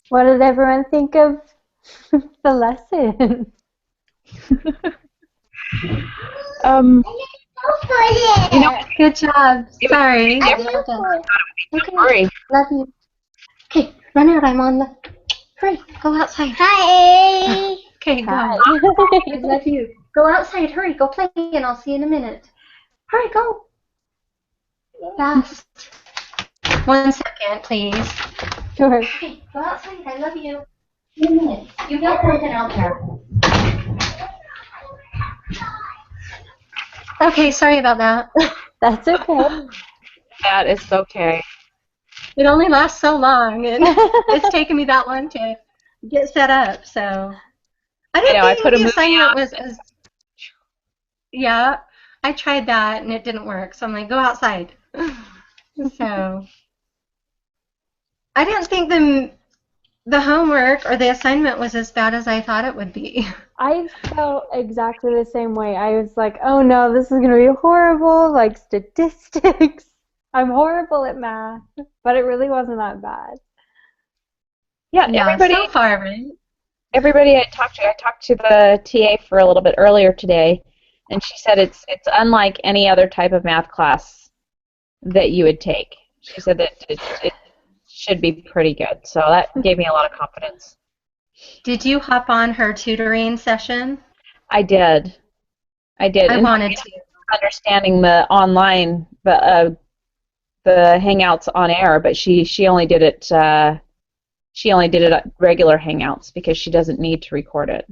What did everyone think of the lesson? Um, you know, Good job. it was Sorry. pretty different. Okay. Don't worry. Love you. Okay, run out. I'm on the. Hurry, go outside. Hi. Okay, go. Hi. I love you. Go outside. Hurry, go play, and I'll see you in a minute. Hurry, go. Fast. 1 second, please. Sure. Okay, go outside. I love you. In a minute. You got something out there. Okay, sorry about that. That's okay. That is okay. It only lasts so long, and it's taken me that long to get set up, so. I I know, I didn't put think a the movie assignment on. was as, yeah, I tried that, and it didn't work, so I'm like, go outside. So, I didn't think the homework or the assignment was as bad as I thought it would be. I felt exactly the same way. I was like, oh no, this is going to be horrible, like statistics. I'm horrible at math, but it really wasn't that bad. Yeah, Yeah, so far, right? everybody I talked to the TA for a little bit earlier today, and she said it's unlike any other type of math class that you would take. She said that it should be pretty good. So that gave me a lot of confidence. Did you hop on her tutoring session? I did. I did. I And wanted to. understanding the online, the Hangouts on air, but she only did it. She only did it at regular Hangouts because she doesn't need to record it.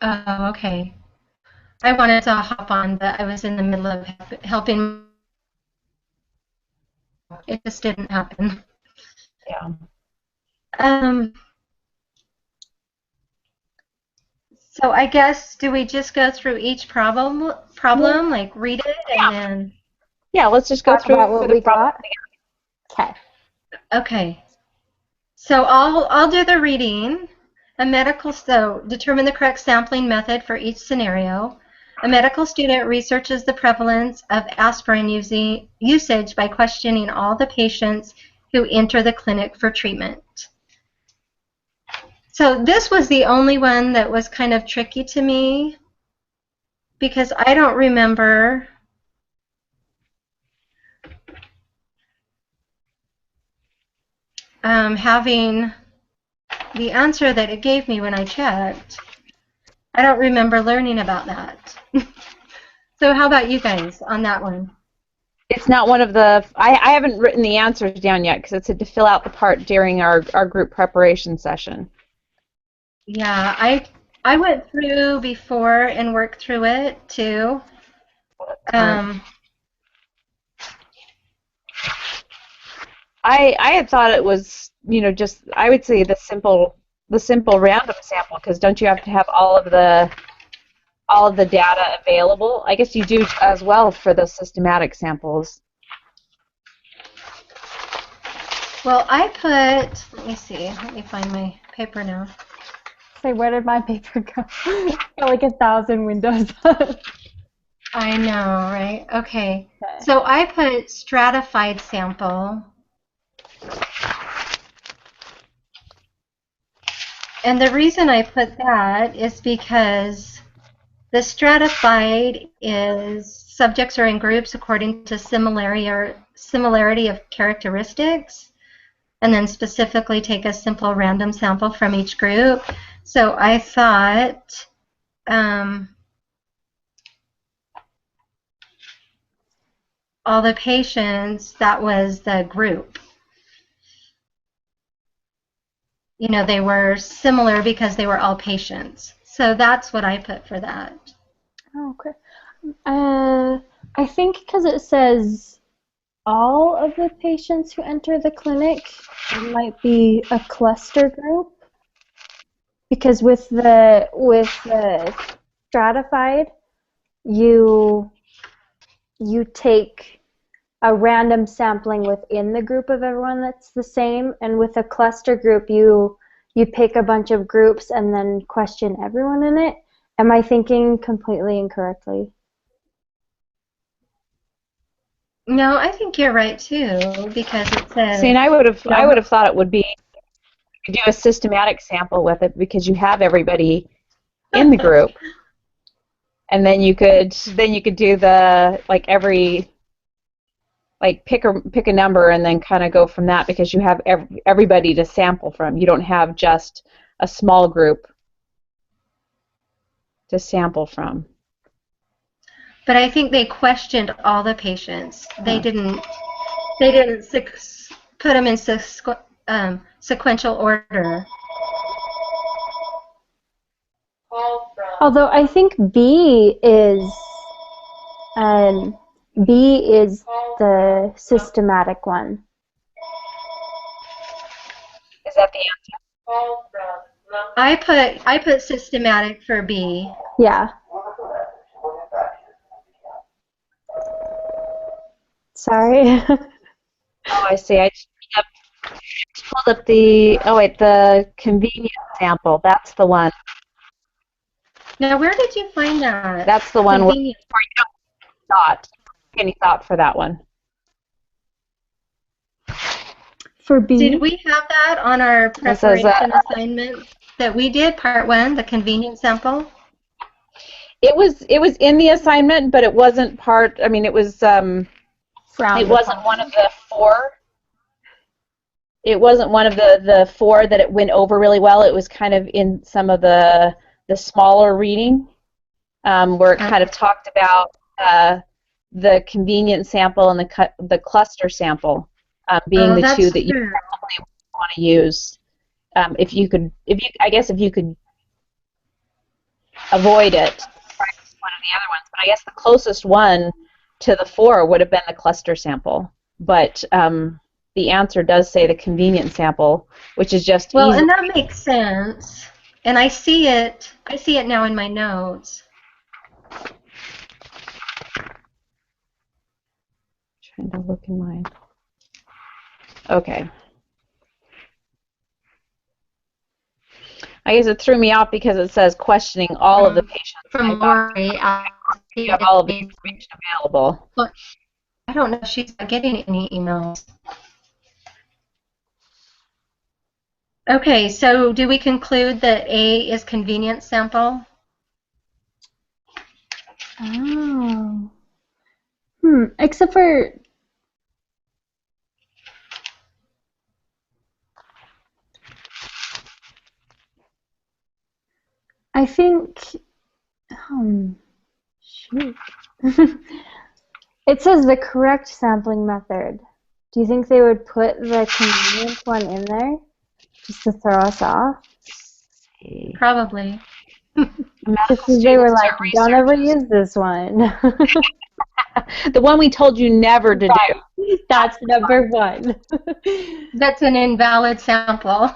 Oh, okay. I wanted to hop on, but I was in the middle of helping. It just didn't happen. Yeah. Um, so I guess, do we just go through each problem, like read it and then, Yeah. Let's just go Talk through about what the we problem. got. Okay. okay. So I'll do the reading. So determine the correct sampling method for each scenario. A medical student researches the prevalence of aspirin usage by questioning all the patients who enter the clinic for treatment. So this was the only one that was kind of tricky to me because I don't remember having the answer that it gave me when I checked. I don't remember learning about that. So how about you guys on that one? It's not one of the. I haven't written the answers down yet because it said to fill out the part during our group preparation session. Yeah, I went through before and worked through it too. Um, I had thought it was, just I would say the simple random sample because don't you have to have all of the data available? I guess you do as well for the systematic samples. well, I put, let me see, let me find my paper now. Say, where did my paper go? Got like 1,000 windows. I know, right? Okay. So I put stratified sample. And the reason I put that is because the stratified is subjects are in groups according to similarity of characteristics, and then specifically take a simple random sample from each group. So I thought all the patients, that was the group. They were similar because they were all patients. So that's what I put for that. Oh, okay. I think because it says all of the patients who enter the clinic, it might be a cluster group. Because with the stratified, you take a random sampling within the group of everyone that's the same, and with a cluster group, you pick a bunch of groups and then question everyone in it. Am I thinking completely incorrectly? No, I think you're right too, because it says, See, and I would have thought it would be You do a systematic sample with it because you have everybody in the group, and then you could do the pick a number and then kind of go from that because you have everybody to sample from. You don't have just a small group to sample from. But I think they questioned all the patients. They didn't put them in sequential order. Although I think B is the systematic one. Is that the answer? I put systematic for B. Yeah. Sorry. Oh, I see. I just pulled up the convenient sample. That's the one. Now, where did you find that? That's the one where Convenient. you don't any thought for that one. For B? Did we have that on our preparation assignment that we did, part 1, the convenient sample? It was in the assignment, but it wasn't part. I mean, it was. It wasn't one of the 4. It wasn't one of the 4 that it went over really well. It was kind of in some of the smaller reading, where it kind of talked about the convenient sample and the cluster sample being the 2 that you probably want to use. If you could avoid it, practice one of the other ones. But I guess the closest one to the 4 would have been the cluster sample. But the answer does say the convenient sample, which is just well, easy. and that makes sense. And I see it now in my notes. Trying to look in mine. Okay. I guess it threw me off because it says questioning all of the patients. From Lori. You have all of the information available. Look, I don't know if she's not getting any emails. Okay, so do we conclude that A is convenient sample? Oh. Except for I think shoot. It says the correct sampling method. Do you think they would put the convenient one in there just to throw us off? Probably. Because they were like, don't ever use this one. The one we told you never to do. That's number 1. That's an invalid sample.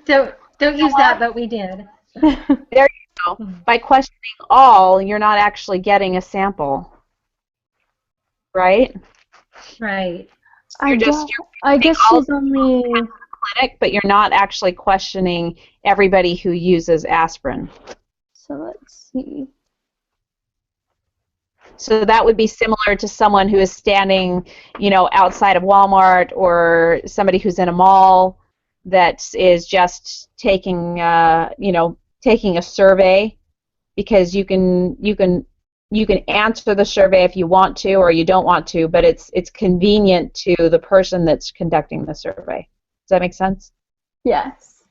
Don't use that, but we did. There you go. By questioning all, you're not actually getting a sample. Right? Right. I guess she's only clinic, but you're not actually questioning everybody who uses aspirin. So let's see. So that would be similar to someone who is standing, outside of Walmart, or somebody who's in a mall that is just taking, taking a survey, because you can answer the survey if you want to or you don't want to, but it's convenient to the person that's conducting the survey. Does that make sense? Yes.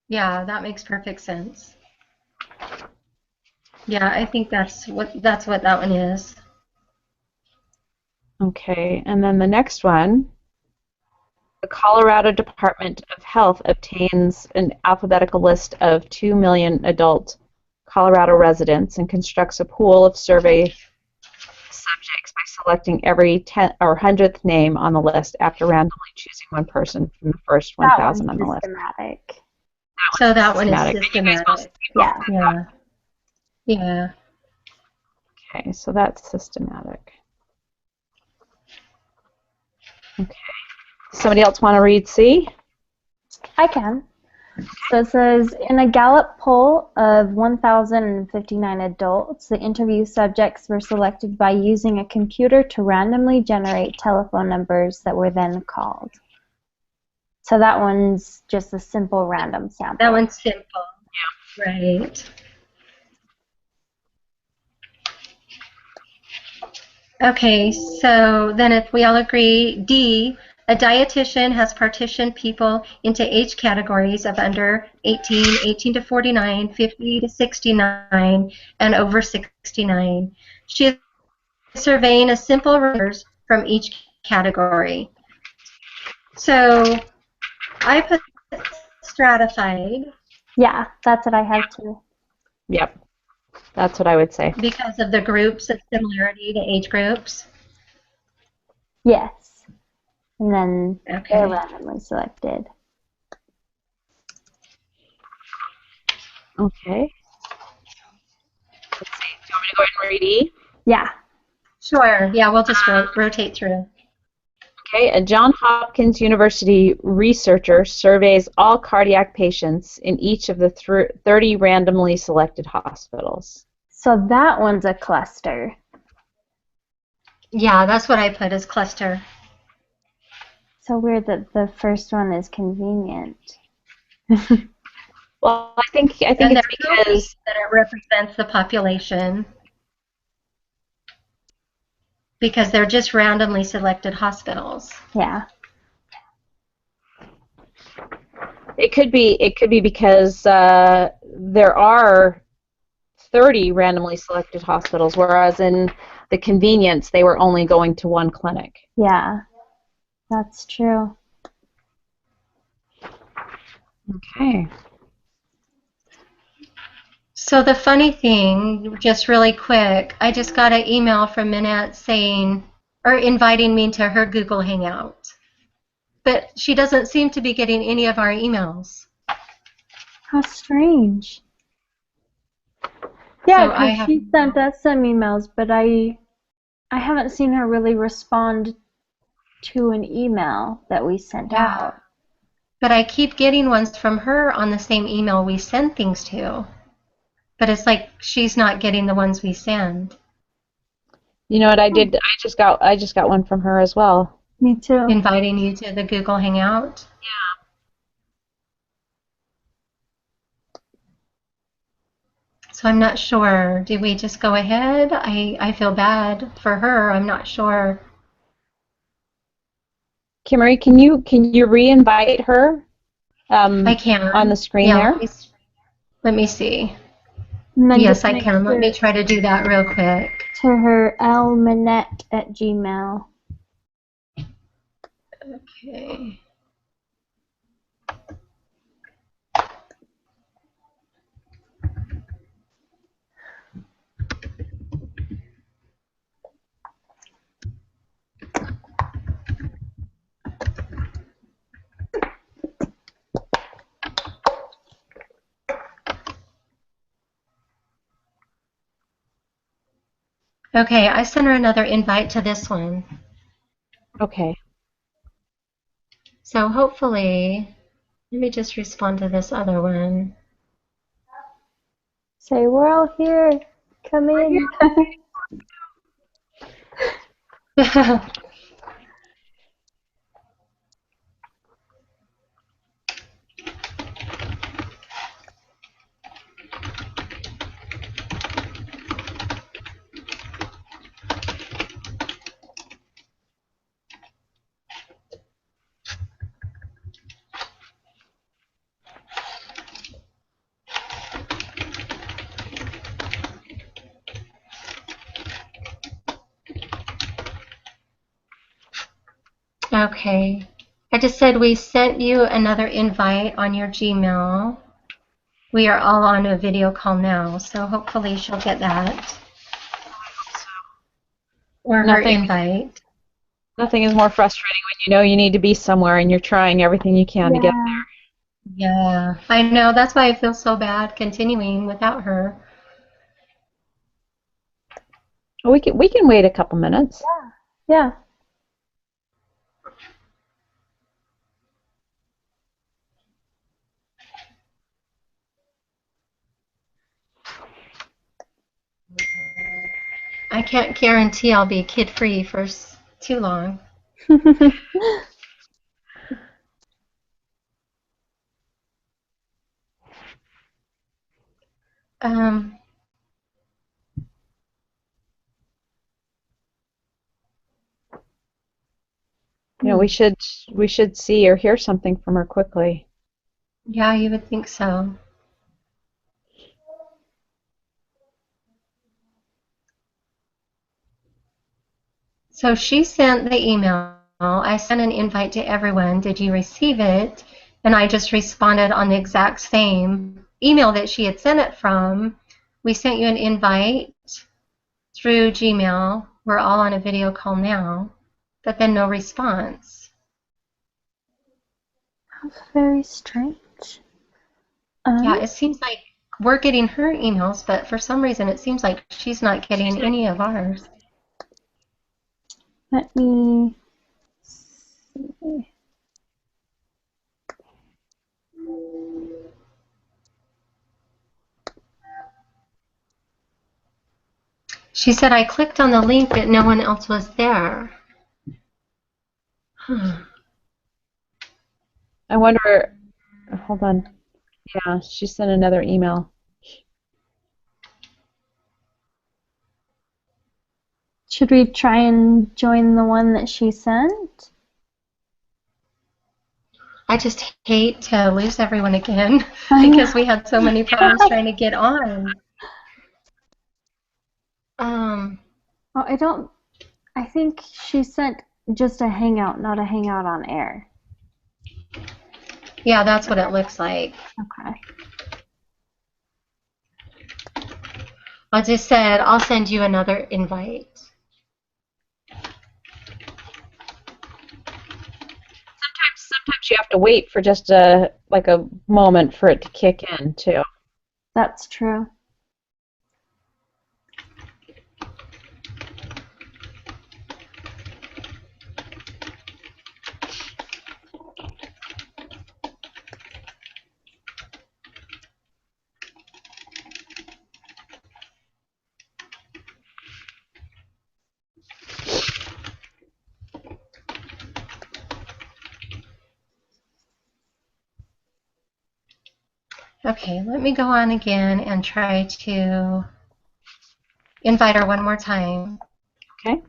Yeah, that makes perfect sense. Yeah, I think that's what that one is. Okay, and then the next one, the Colorado Department of Health obtains an alphabetical list of 2 million adult Colorado residents and constructs a pool of survey subjects by selecting every 10th or 100th name on the list after randomly choosing one person from the first 1,000 on the list. Systematic. So that one is systematic. Yeah. Yeah. Okay, so that's systematic. Okay. Somebody else want to read C? I can. So it says, in a Gallup poll of 1,059 adults, the interview subjects were selected by using a computer to randomly generate telephone numbers that were then called. So that one's just a simple random sample. That one's simple. Yeah. Right. Okay, so then if we all agree, D, a dietitian has partitioned people into age categories of under 18, 18 to 49, 50 to 69, and over 69. She is surveying a simple numbers from each category. So I put stratified. Yeah, that's what I have too. Yep. That's what I would say. Because of the groups of similarity to age groups? Yes. And then Okay. they're randomly selected. Okay. Let's see. Do you want me to go ahead and read E? Yeah. Sure. Yeah, we'll just rotate through. Okay, a Johns Hopkins University researcher surveys all cardiac patients in each of the 30 randomly selected hospitals. So that one's a cluster. Yeah, that's what I put as cluster. So weird that the first one is convenient. Well, I think And it's because that it represents the population. Because they're just randomly selected hospitals. Yeah. it could be because there are 30 randomly selected hospitals, whereas in the convenience they were only going to one clinic. Yeah. That's true. Okay. So the funny thing, just really quick, I just got an email from Minette saying, or inviting me to her Google Hangout. But she doesn't seem to be getting any of our emails. How strange. Yeah, So I because she sent us some emails, but I haven't seen her really respond to an email that we sent out. But I keep getting ones from her on the same email we send things to. But it's like she's not getting the ones we send. You know what I did? I just got one from her as well. Me too. Inviting you to the Google Hangout. Yeah. So I'm not sure. Do we just go ahead? I feel bad for her. I'm not sure. Kimmery, can you re-invite her? I can. On the screen there. Let me see. And then Yes, just I make can. Let sure me try to do that real quick. to her lminette@gmail. Okay. Okay, I sent her another invite to this one. Okay. So hopefully, let me just respond to this other one. Say, we're all here. Come in. Okay. I just said we sent you another invite on your Gmail. We are all on a video call now, so hopefully she'll get that. Or her invite. Nothing is more frustrating when you know you need to be somewhere and you're trying everything you can to get there. Yeah, I know. That's why I feel so bad continuing without her. We can wait a couple minutes. Yeah. I can't guarantee I'll be kid-free for too long. Um, You know, we should see or hear something from her quickly. yeah, you would think so. So she sent the email. I sent an invite to everyone. Did you receive it? And I just responded on the exact same email that she had sent it from. We sent you an invite through Gmail. We're all on a video call now, but then no response. That's very strange. Yeah, it seems like we're getting her emails, but for some reason it seems like she's not getting any of ours. Let me see. She said, I clicked on the link, but no one else was there. I wonder, hold on. Yeah, she sent another email. Should we try and join the one that she sent? I just hate to lose everyone again because we had so many problems trying to get on. Oh, I think she sent just a hangout, not a hangout on air. Yeah, that's what it looks like. Okay. I just said, I'll send you another invite. Sometimes you have to wait for just a moment for it to kick in too. That's true. Okay, let me go on again and try to invite her one more time. Okay.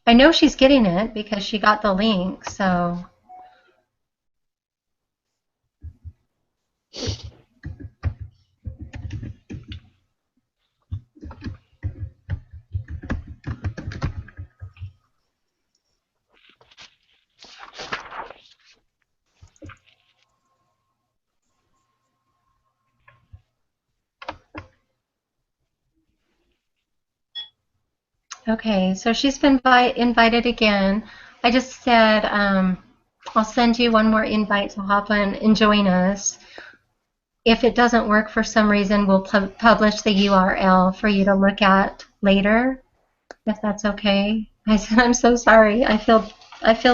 I know she's getting it because she got the link, so. Okay, so she's been invited again. I just said I'll send you one more invite to hop on and join us. If it doesn't work for some reason, we'll publish the URL for you to look at later, if that's okay. I said, I'm so sorry. I feel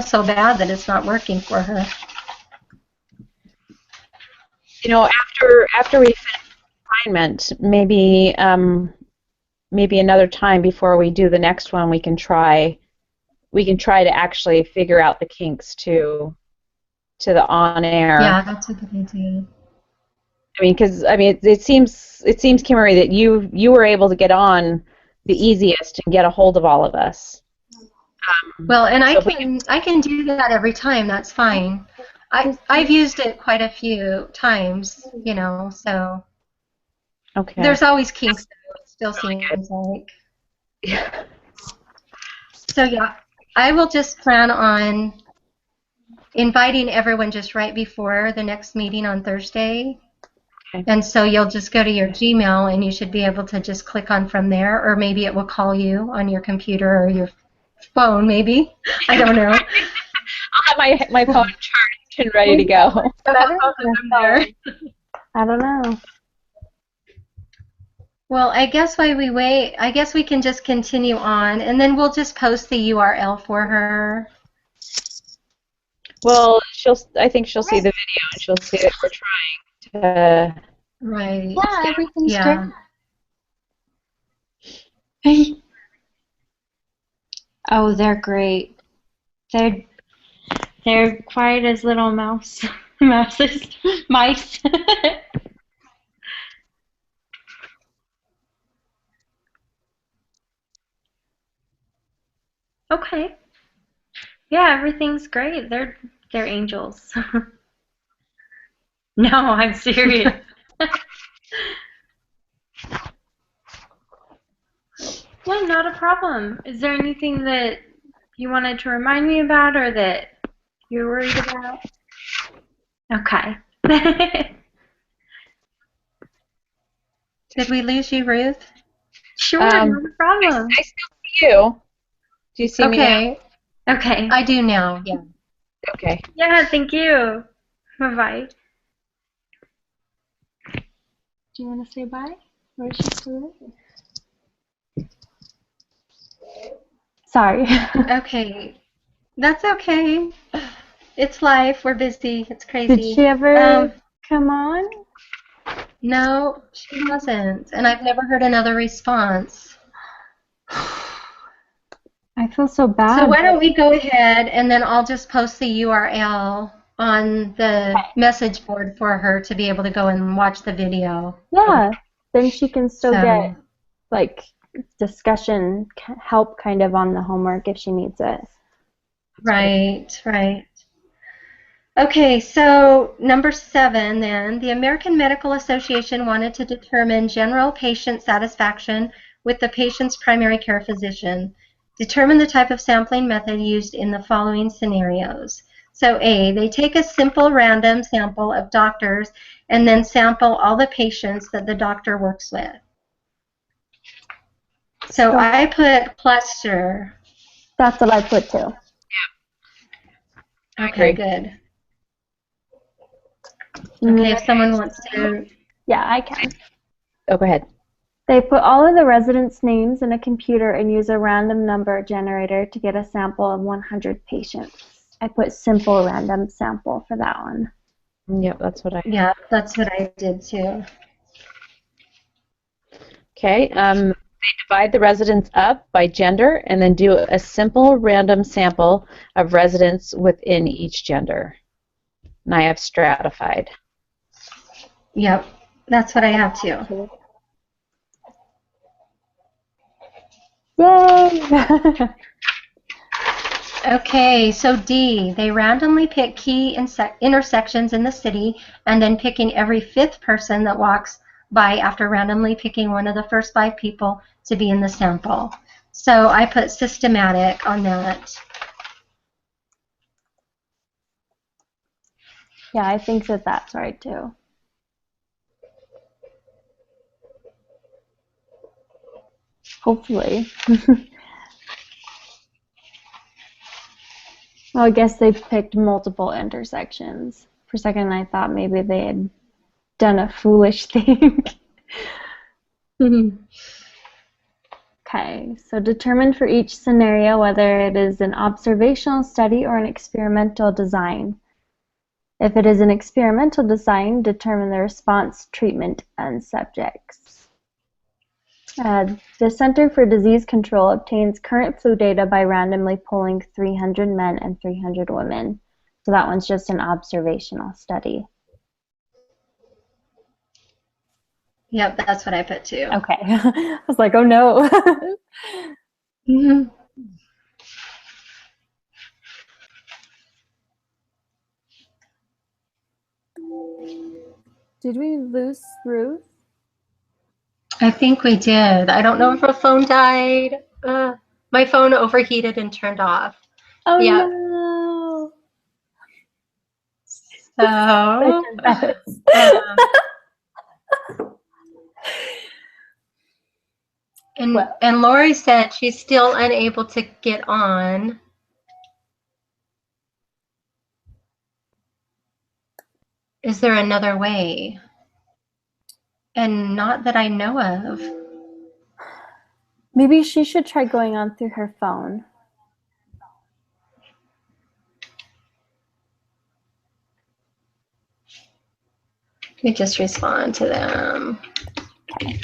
so bad that it's not working for her. You know, after we finish the assignment, maybe another time before we do the next one, we can try to actually figure out the kinks to the on air. Yeah, that's a good idea. I mean, because it seems Kimmery, that you were able to get on the easiest and get a hold of all of us. Well, and I can do that every time. That's fine. I've used it quite a few times, you know. So Okay. there's always kinks. Though. It still seems like. Yeah. So yeah, I will just plan on inviting everyone just right before the next meeting on Thursday. Okay. And so you'll just go to your Gmail and you should be able to just click on from there, or maybe it will call you on your computer or your phone, maybe. I don't know. I'll have my phone charged and ready to go. I don't know. Well, I guess while we wait, I guess we can just continue on, and then we'll just post the URL for her. Well, I think she'll see the video and she'll see that we're trying to. Right. Yeah, everything's great. Oh, they're great. They're quiet as little mice. Okay. Yeah, everything's great. They're angels. No, I'm serious. Yeah, not a problem. Is there anything that you wanted to remind me about or that you're worried about? Okay. Did we lose you, Ruth? Sure, not a problem. I still see you. Do you see me now? Okay. Okay. I do now, yeah. Okay. Yeah, thank you. Bye-bye. Do you want to say bye? Or is she still there? Sorry. Okay. That's okay. It's life. We're busy. It's crazy. Did she ever come on? No, she hasn't. And I've never heard another response. I feel so bad. So why don't we go ahead and then I'll just post the URL on the message board for her to be able to go and watch the video. Yeah. Then she can still So- get like discussion help kind of on the homework if she needs it. Right, right. Okay, so number 7 then, the American Medical Association wanted to determine general patient satisfaction with the patient's primary care physician. Determine the type of sampling method used in the following scenarios. So A, they take a simple random sample of doctors and then sample all the patients that the doctor works with. So I put cluster. That's what I put too. Okay, good. Okay, if someone wants to. Yeah, I can. Oh, go ahead. They put all of the residents' names in a computer and use a random number generator to get a sample of 100 patients. I put simple random sample for that one. Yeah, that's what I. Yeah, that's what I did too. Okay. They divide the residents up by gender and then do a simple random sample of residents within each gender. And I have stratified. Yep, that's what I have too. Yay! Okay, so D, they randomly pick key intersections in the city and then picking every 5th person that walks by after randomly picking one of the first 5 people to be in the sample. So I put systematic on that. Yeah, I think that that's right too. Hopefully. Well, I guess they picked multiple intersections. For a second, I thought maybe they had done a foolish thing. Okay, so determine for each scenario whether it is an observational study or an experimental design. If it is an experimental design, determine the response, treatment, and subjects. The Center for Disease Control obtains current flu data by randomly polling 300 men and 300 women. So that one's just an observational study. Yep, that's what I put too. Okay. I was like, oh no. Did we lose Ruth? I think we did. I don't know if her phone died. My phone overheated and turned off. Oh Yeah. no. So, and Lori said she's still unable to get on. Is there another way? And not that I know of. Maybe she should try going on through her phone. We just respond to them. Okay.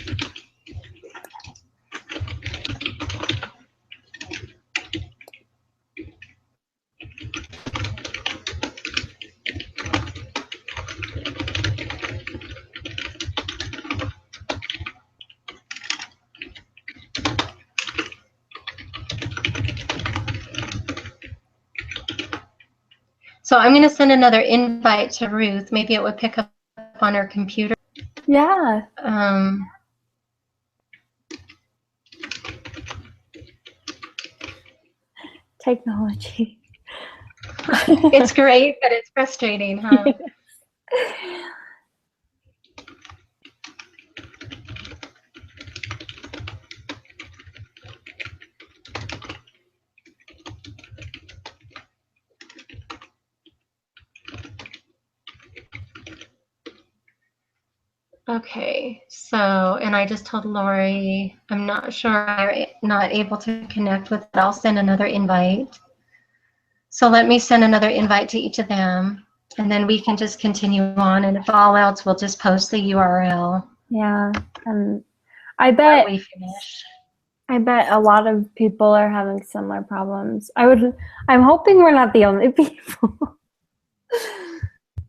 So I'm going to send another invite to Ruth. Maybe it would pick up on her computer. Yeah. Technology. It's great, but it's frustrating, huh? Okay, so, and I just told Lori, I'm not sure I'm not able to connect with it. I'll send another invite. So let me send another invite to each of them, and then we can just continue on. And if all else, we'll just post the URL. Yeah, I bet we finish. I bet a lot of people are having similar problems. I'm hoping we're not the only people.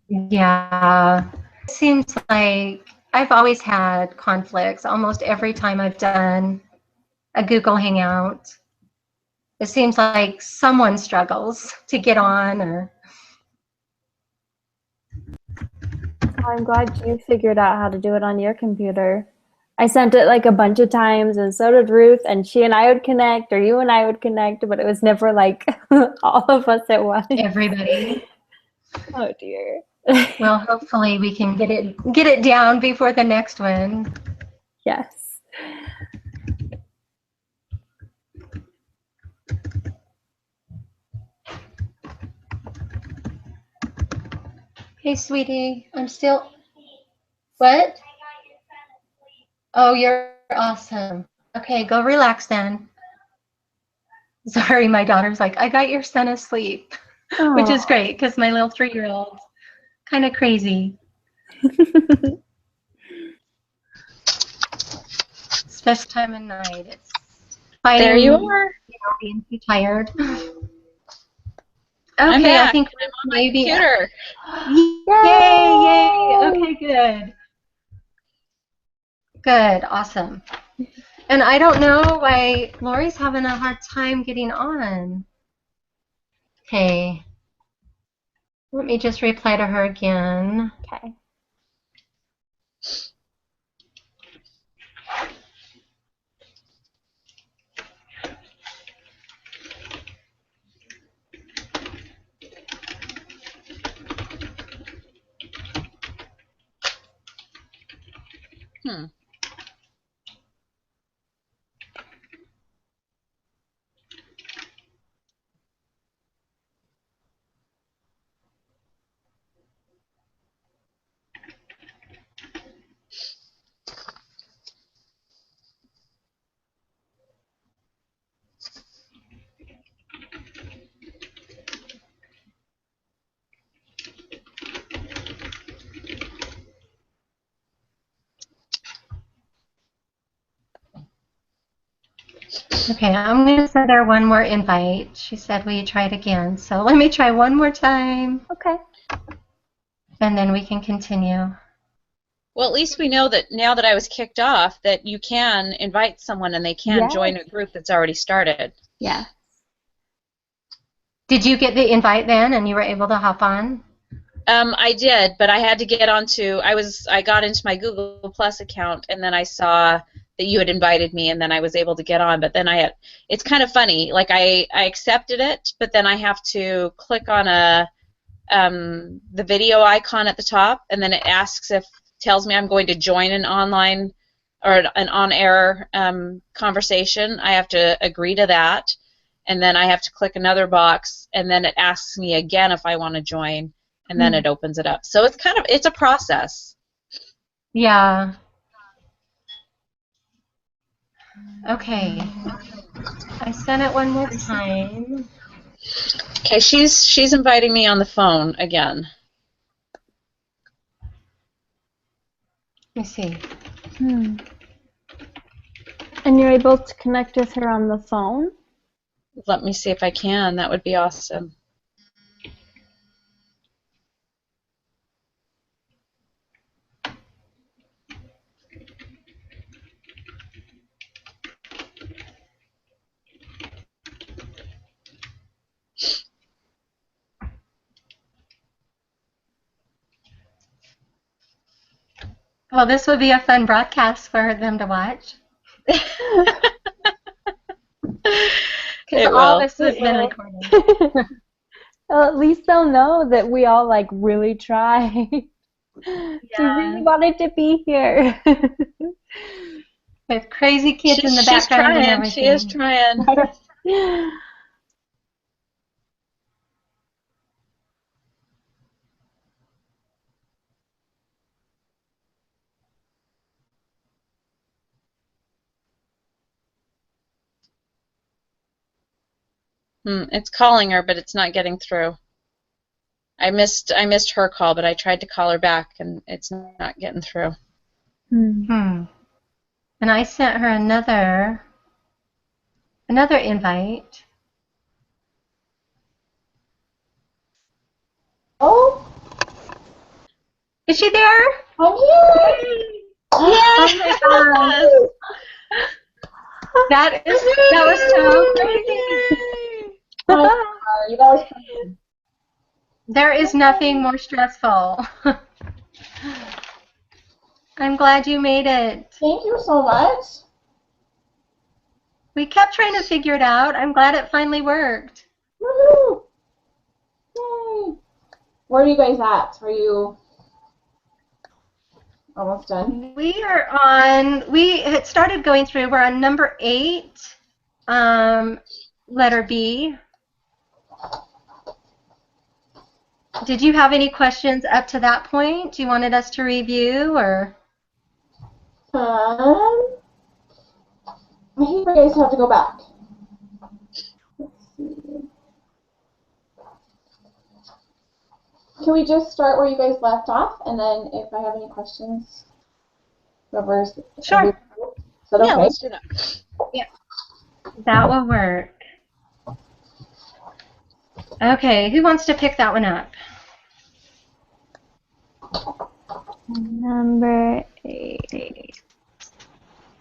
Yeah, it seems like I've always had conflicts almost every time I've done a Google Hangout. It seems like someone struggles to get on, or I'm glad you figured out how to do it on your computer. I sent it like a bunch of times, and so did Ruth, and she and I would connect, or you and I would connect, but it was never like all of us at once. everybody. Oh dear. Well, hopefully we can get it down before the next one. Yes. Hey, sweetie, I'm still. What? Oh, you're awesome. Okay, go relax then. Sorry, my daughter's like, I got your son asleep, which is great because my little 3-year-old kind of crazy. Especially time of night. It's fighting, There you are. being too tired. I'm Okay, back. I think I'm on my maybe. computer. Yay! Okay, good. Good, awesome. And I don't know why Lori's having a hard time getting on. Okay. Let me just reply to her again. Okay. Hmm. Okay, I'm going to send her one more invite. She said, will you try it again? So let me try one more time, Okay. and then we can continue. Well, at least we know that now that I was kicked off, that you can invite someone and they can join a group that's already started. Yeah. Did you get the invite then, and you were able to hop on? I did, but I had to get onto. I got into my Google Plus account, and then I saw that you had invited me, and then I was able to get on. But then it's kind of funny. Like I accepted it, but then I have to click on the video icon at the top, and then it tells me I'm going to join an online or an on-air conversation. I have to agree to that, and then I have to click another box, and then it asks me again if I want to join. And then it opens it up. So it's a process. Yeah. Okay. I sent it one more time. Okay, she's inviting me on the phone again. Let me see. And you're able to connect with her on the phone? Let me see if I can. That would be awesome. Well, this would be a fun broadcast for them to watch. Because all this has been recorded. Well, at least they'll know that we all like really try. We really wanted to be here. With crazy kids in the background and everything. She is trying. It's calling her, but it's not getting through. I missed her call, but I tried to call her back, and it's not getting through. And I sent her another invite. Oh, Is she there? I'm here. Oh my gosh. That was so crazy. Oh, sorry, that was crazy. There is nothing more stressful. I'm glad you made it. Thank you so much. We kept trying to figure it out. I'm glad it finally worked. Woohoo! Yay! Where are you guys at? Are you almost done? We had started going through, we're on number 8, letter B. Did you have any questions up to that point? You wanted us to review, or? I hate for you guys to have to go back. Let's see. Can we just start where you guys left off, and then if I have any questions, whoever's... Sure. Is that okay? Yeah, let's do that. Yeah. That will work. Okay, who wants to pick that one up? Number 8.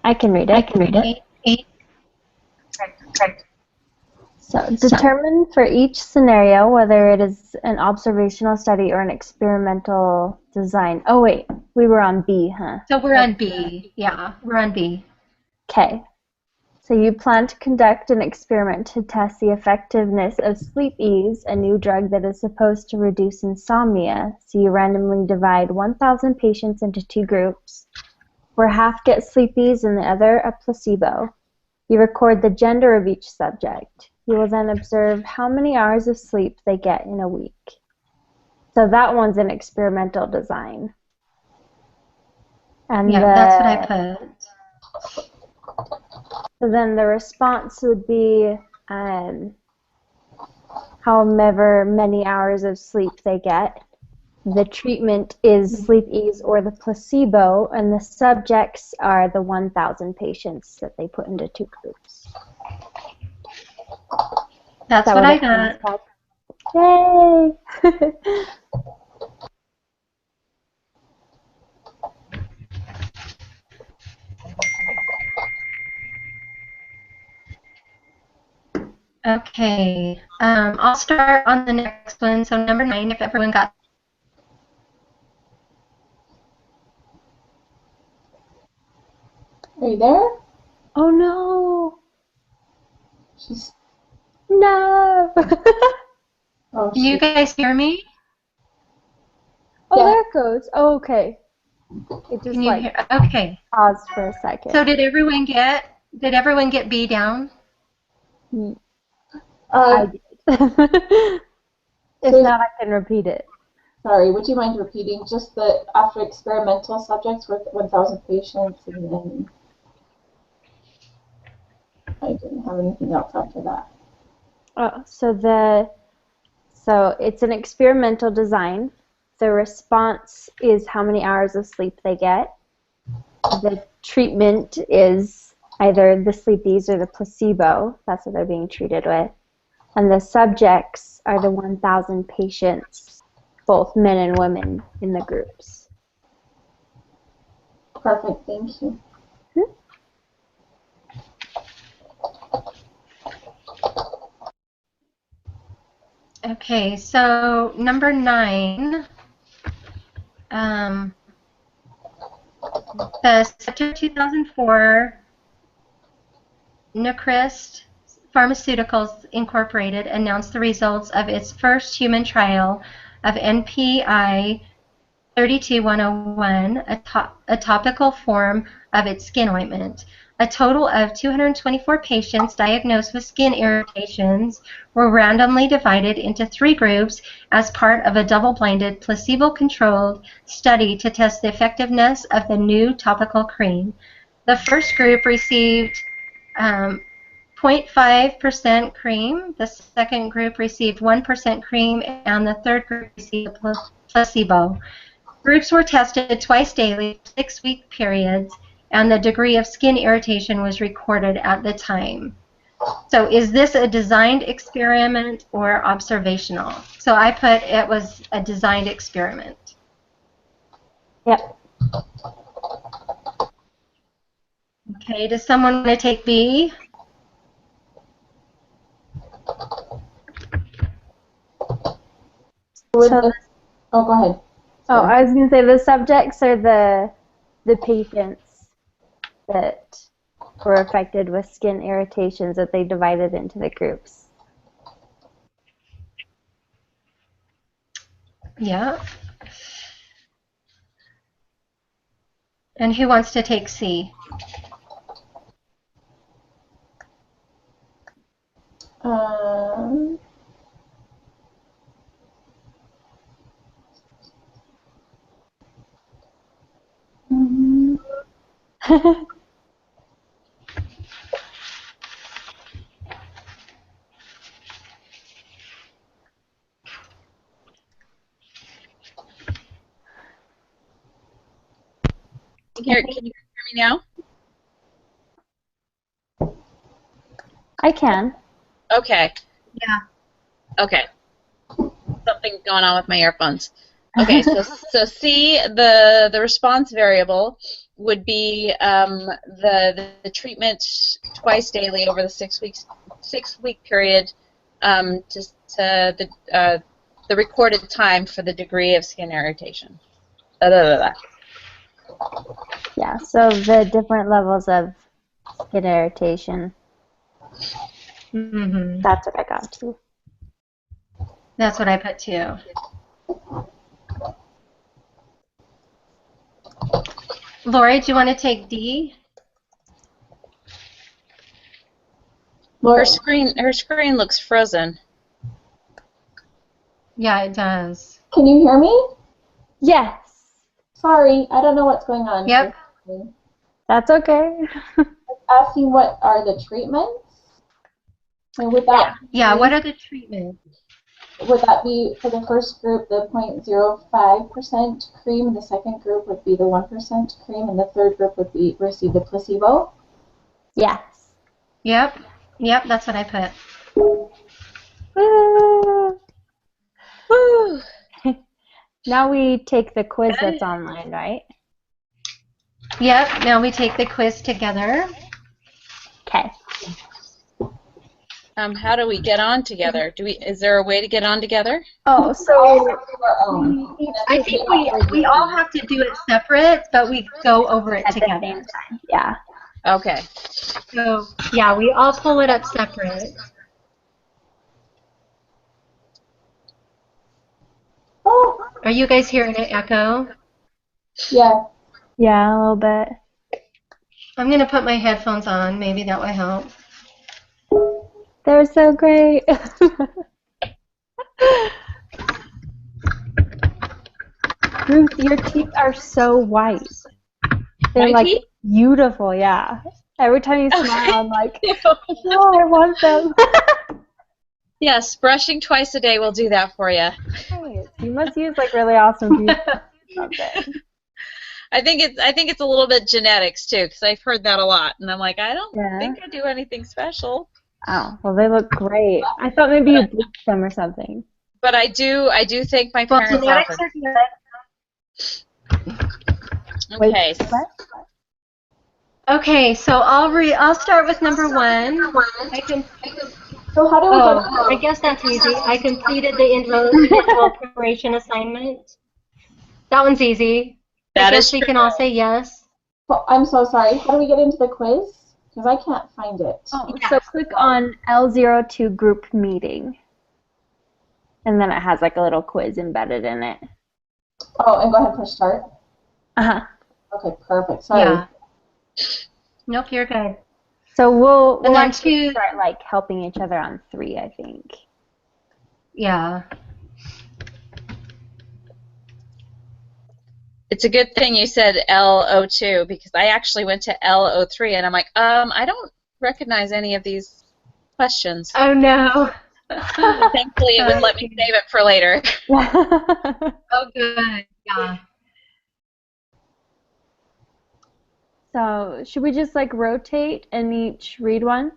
I can read it. 8. So, determine for each scenario whether it is an observational study or an experimental design. Oh, wait. We were on B, huh? So we're on B. Yeah, we're on B. Okay. So you plan to conduct an experiment to test the effectiveness of Sleep Ease, a new drug that is supposed to reduce insomnia. So you randomly divide 1,000 patients into 2 groups, where half get Sleep Ease and the other a placebo. You record the gender of each subject. You will then observe how many hours of sleep they get in a week. So that one's an experimental design. And Yeah, that's what I put. So then the response would be however many hours of sleep they get. The treatment is Sleep Ease or the placebo, and the subjects are the 1,000 patients that they put into 2 groups. That's what I got. Yay! Okay, I'll start on the next one. So number 9, if everyone got. Are you there? Oh no! She's... No! Oh, Can you guys hear me? Oh, Yeah. there it goes. Oh, okay. It just Can you hear? Okay. paused for a second. So did everyone get B down? I did. If So- not, I can repeat it. Sorry, would you mind repeating just the after experimental subjects with 1,000 patients, and then I didn't have anything else after that. Oh, so it's an experimental design. The response is how many hours of sleep they get. The treatment is either the Sleep Ease or the placebo. That's what they're being treated with. And the subjects are the 1,000 patients, both men and women in the groups. Perfect, thank you. Okay, so number 9. The September 2004 Nucrist Pharmaceuticals Incorporated announced the results of its first human trial of NPI 32101, a topical form of its skin ointment. A total of 224 patients diagnosed with skin irritations were randomly divided into 3 groups as part of a double-blinded, placebo-controlled study to test the effectiveness of the new topical cream. The first group received 0.5% cream, the second group received 1% cream, and the third group received a placebo. Groups were tested twice daily, 6-week periods, and the degree of skin irritation was recorded at the time. So is this a designed experiment or observational? So I put it was a designed experiment. Yep. Okay, does someone want to take B? So, Oh, go ahead. oh, I was going to say the subjects are the patients that were affected with skin irritations that they divided into the groups. Yeah. And who wants to take C? Can you hear me now? I can. Okay. Yeah. Okay. Something's going on with my earphones. Okay, so C, the response variable would be the treatment twice daily over the 6-week period to the recorded time for the degree of skin irritation. Yeah, so the different levels of skin irritation. Mm-hmm. That's what I got too. That's what I put too. Lori, do you want to take D? Her screen looks frozen. Yeah, it does. Can you hear me? Yes. Sorry, I don't know what's going on. Yep. That's okay. Asking what are the treatments? And would that Yeah, what are the treatments? would that be for the first group the 0.05% cream, the second group would be the 1% cream, and the third group would be receive the placebo? Yes. Yep, that's what I put. Woo. Woo. Now we take the quiz that's online, right? Yep, now we take the quiz together. Okay. How do we get on together? Is there a way to get on together? Oh, so I think we all have to do it separate, but we go over it at the together. same time. Yeah. Okay. So, yeah, we all pull it up separate. Oh, Are you guys hearing an echo? yeah. Yeah, a little bit. I'm going to put my headphones on. Maybe that will help. They're so great. Ruth, your teeth are so white. They're My like teeth? beautiful, yeah. Every time you smile, I'm like, oh, I want them. Yes, brushing twice a day will do that for you. You must use like really awesome teeth or something. I think it's a little bit genetics too, because I've heard that a lot, and I'm like, I don't Yeah. think I do anything special. Oh, well, they look great. I thought maybe you bleached them or something. But I do thank my Well, parents genetics often. are good. Okay. What? Okay, so I'll start with number 1. So how do we go? I guess that's easy. I completed the individual preparation assignment. That one's easy. I guess we can all say yes. Well, I'm so sorry. How do we get into the quiz? Because I can't find it. Oh, Yeah. so click on L02 group meeting. And then it has like a little quiz embedded in it. Oh, and go ahead and push start. Uh-huh. Okay, perfect. Sorry. Yeah. Nope, you're good. So we'll And then actually start like helping each other on 3, I think. Yeah. It's a good thing you said L02 because I actually went to L03 and I'm like, I don't recognize any of these questions. Oh no. Thankfully, it would let me save it for later. Oh good. Yeah. So should we just like rotate and each read one?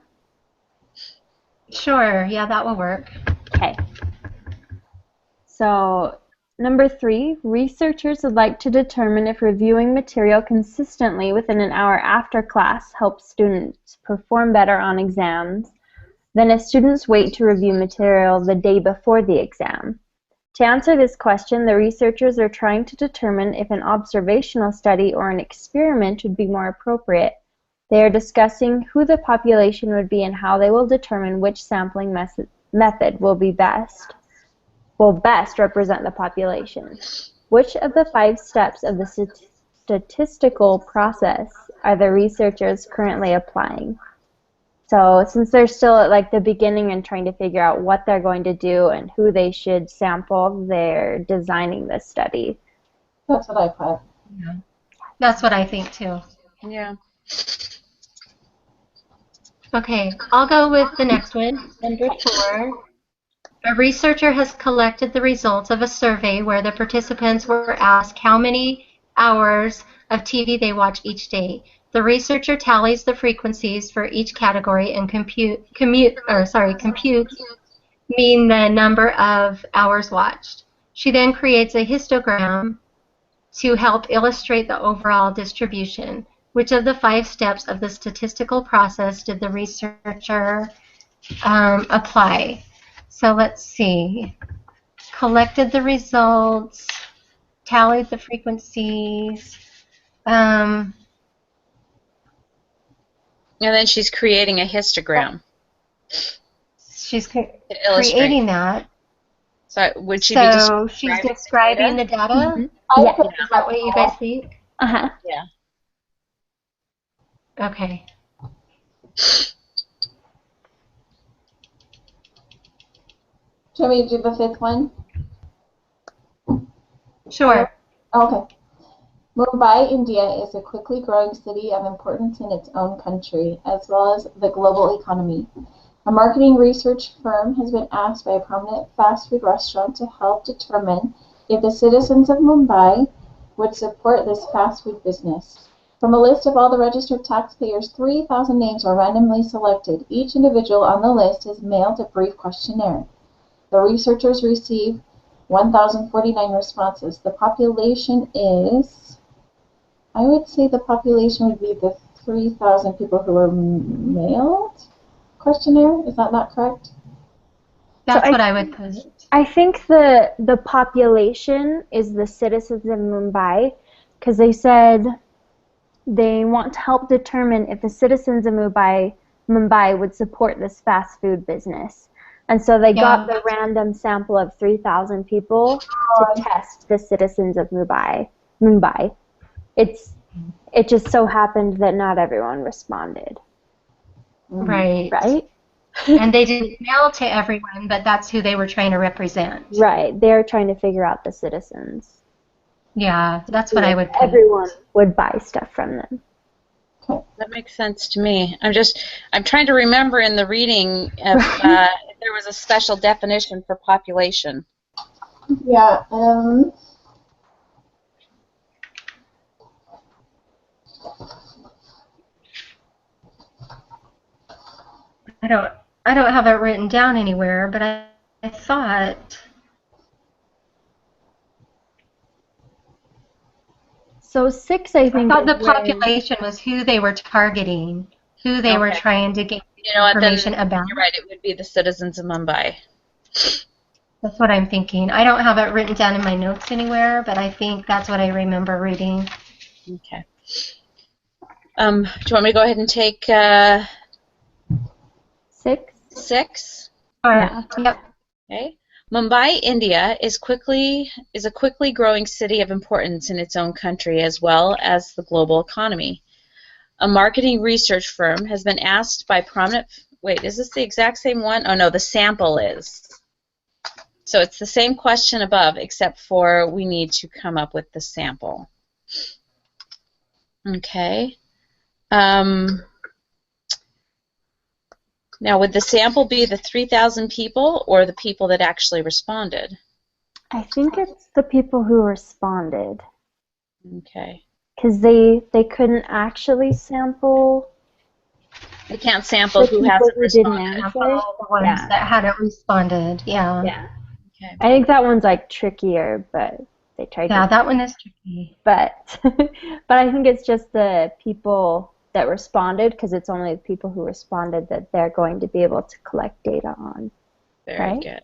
Sure. Yeah, that will work. Okay. So number 3, researchers would like to determine if reviewing material consistently within an hour after class helps students perform better on exams than if students wait to review material the day before the exam. To answer this question, the researchers are trying to determine if an observational study or an experiment would be more appropriate. They are discussing who the population would be and how they will determine which sampling method will best represent the population. Which of the 5 steps of the statistical process are the researchers currently applying? So since they're still at like the beginning and trying to figure out what they're going to do and who they should sample, they're designing this study. That's what I put. Yeah. That's what I think too. Yeah. Okay, I'll go with the next one, number 4. A researcher has collected the results of a survey where the participants were asked how many hours of TV they watch each day. The researcher tallies the frequencies for each category and computes mean the number of hours watched. She then creates a histogram to help illustrate the overall distribution. Which of the 5 steps of the statistical process did the researcher apply? So let's see. Collected the results, tallied the frequencies. And then she's creating a histogram She's to illustrate. creating that. So would she be So she's describing the data? Mm-hmm. Yeah. Is that what you guys think? Uh-huh. Yeah. Okay. Shall we do the 5th one? Sure. Okay. Mumbai, India is a quickly growing city of importance in its own country, as well as the global economy. A marketing research firm has been asked by a prominent fast food restaurant to help determine if the citizens of Mumbai would support this fast food business. From a list of all the registered taxpayers, 3,000 names are randomly selected. Each individual on the list is mailed a brief questionnaire. The researchers receive 1,049 responses. The population is, I would say the population would be the 3,000 people who were mailed questionnaire. Is that not correct? That's what I would put. I think the population is the citizens of Mumbai because they said they want to help determine if the citizens of Mumbai would support this fast food business. And so they got the random sample of 3,000 people to test the citizens of Mumbai. It just so happened that not everyone responded. Right. Right? And they didn't mail to everyone, but that's who they were trying to represent. Right. They're trying to figure out the citizens. Yeah, that's what I would put. Everyone would buy stuff from them. That makes sense to me. I'm trying to remember in the reading if there was a special definition for population. Yeah. I don't have it written down anywhere, but I thought. So 6, I think. I thought the population was who they were targeting, who they were trying to get information about. You're right. It would be the citizens of Mumbai. That's what I'm thinking. I don't have it written down in my notes anywhere, but I think that's what I remember reading. Okay. Do you want me to go ahead and take 6? 6? Yeah. Yep. Okay. Mumbai, India is a quickly growing city of importance in its own country as well as the global economy. A marketing research firm has been asked by prominent... Wait, is this the exact same one? Oh, no, the sample is. So it's the same question above, except for we need to come up with the sample. Okay. Now, would the sample be the 3,000 people or the people that actually responded? I think it's the people who responded. Okay. Because they couldn't actually sample They can't sample the who people hasn't who didn't responded. answer. The ones Yeah. that hadn't responded. Yeah. Yeah. Okay. I think that one's like trickier, but they tried Yeah, to. that one is tricky. But but I think it's just the people that responded, because it's only the people who responded that they're going to be able to collect data on. Very Right? good.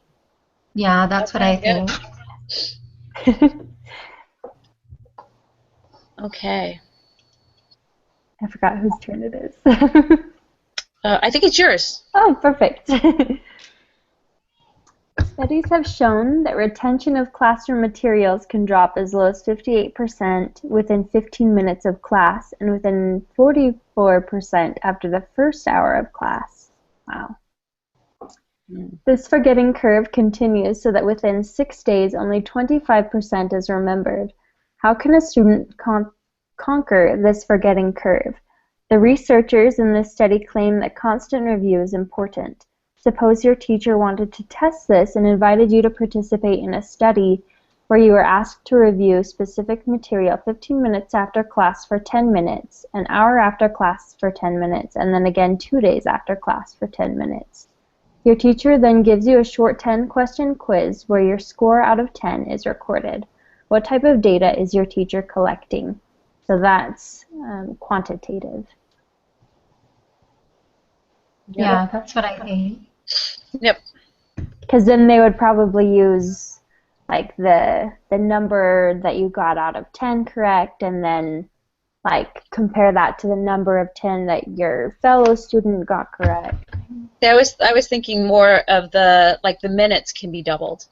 Yeah, that's what I think. Okay. I forgot whose turn it is. I think it's yours. Oh, perfect. Studies have shown that retention of classroom materials can drop as low as 58% within 15 minutes of class and within 44% after the first hour of class. Wow. This forgetting curve continues so that within 6 days only 25% is remembered. How can a student conquer this forgetting curve? The researchers in this study claim that constant review is important. Suppose your teacher wanted to test this and invited you to participate in a study where you were asked to review specific material 15 minutes after class for 10 minutes, an hour after class for 10 minutes, and then again 2 days after class for 10 minutes. Your teacher then gives you a short 10-question quiz where your score out of 10 is recorded. What type of data is your teacher collecting? So that's quantitative. Yeah, that's what I think. Yep. Because then they would probably use like the number that you got out of 10 correct, and then like compare that to the number of 10 that your fellow student got correct. I was thinking more of the minutes can be doubled.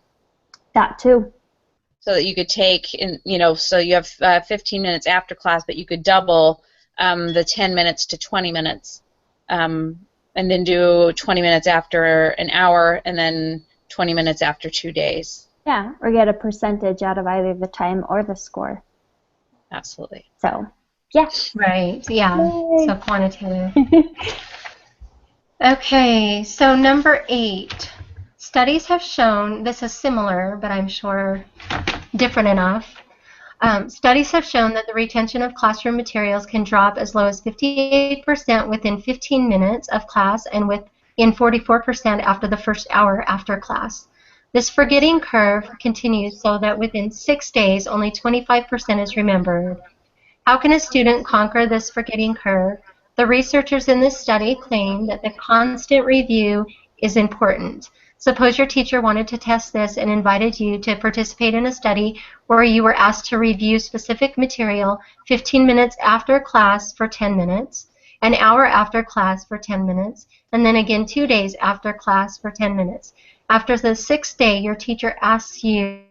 That too. So that you could take so you have 15 minutes after class, but you could double the 10 minutes to 20 minutes. And then do 20 minutes after an hour, and then 20 minutes after 2 days. Yeah, or get a percentage out of either the time or the score. Absolutely. So, yeah. Right, yeah, Yay. so quantitative. Okay, so number 8. Studies have shown, this is similar, but I'm sure different enough. Studies have shown that the retention of classroom materials can drop as low as 58% within 15 minutes of class and within 44% after the first hour after class. This forgetting curve continues so that within 6 days, only 25% is remembered. How can a student conquer this forgetting curve? The researchers in this study claim that the constant review is important. Suppose your teacher wanted to test this and invited you to participate in a study where you were asked to review specific material 15 minutes after class for 10 minutes, an hour after class for 10 minutes, and then again 2 days after class for 10 minutes. After the 6th day, your teacher asks you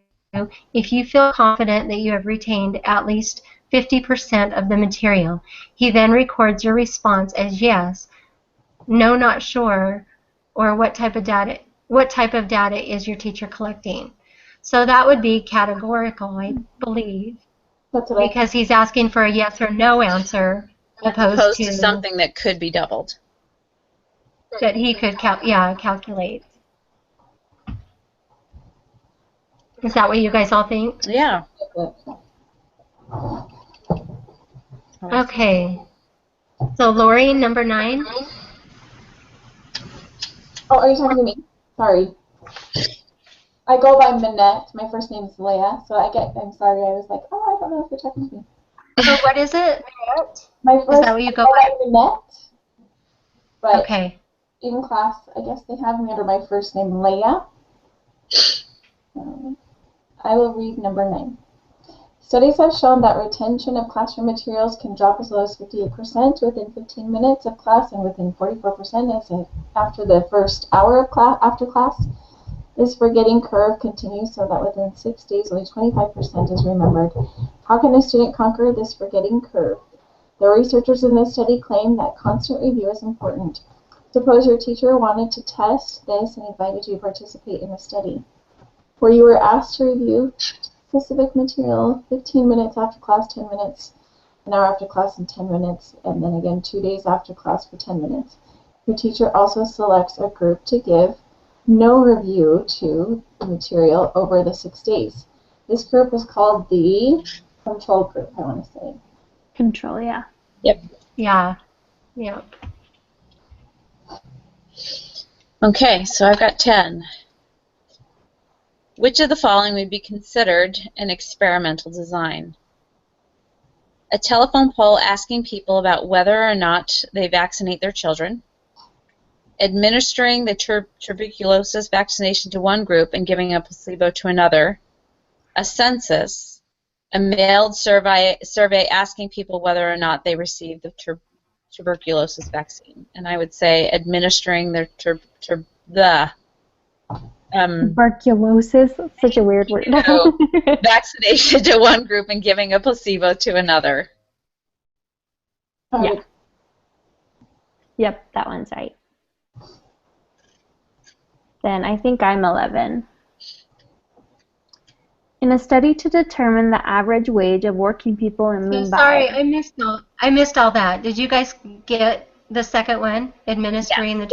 if you feel confident that you have retained at least 50% of the material. He then records your response as yes, no, not sure, or what type of data is your teacher collecting. So that would be categorical, I believe, That's what because he's asking for a yes or no answer opposed to something that could be doubled. that he could calculate. Is that what you guys all think? Yeah. Okay. So Lori, number 9. Oh, are you talking to me? Sorry. I go by Minette. My first name is Leah, so I'm sorry. I was like, oh, I don't know if you're talking to me. So what is it? My Is first that what you go I by? Minette. But Okay. in class, I guess they have me under my first name, Leah. I will read number 9. Studies have shown that retention of classroom materials can drop as low as 58% within 15 minutes of class and within 44% after the first hour of after class. This forgetting curve continues so that within 6 days, only 25% is remembered. How can a student conquer this forgetting curve? The researchers in this study claim that constant review is important. Suppose your teacher wanted to test this and invited you to participate in the study, where you were asked to review specific material 15 minutes after class, 10 minutes, an hour after class, and 10 minutes, and then again 2 days after class for 10 minutes. Your teacher also selects a group to give no review to the material over the 6 days. This group is called the control group, I want to say. Control, yeah. Yep. Yeah. Yep. Okay, so I've got 10. Which of the following would be considered an experimental design? A telephone poll asking people about whether or not they vaccinate their children. Administering the tuberculosis vaccination to one group and giving a placebo to another. A census. A mailed survey asking people whether or not they received the tuberculosis vaccine. And I would say administering their Tuberculosis, such a weird word. vaccination to one group and giving a placebo to another. Yeah. Yep, that one's right. Then I think I'm 11. In a study to determine the average wage of working people in Mumbai. Sorry, I missed all that. Did you guys get the second one? Administering the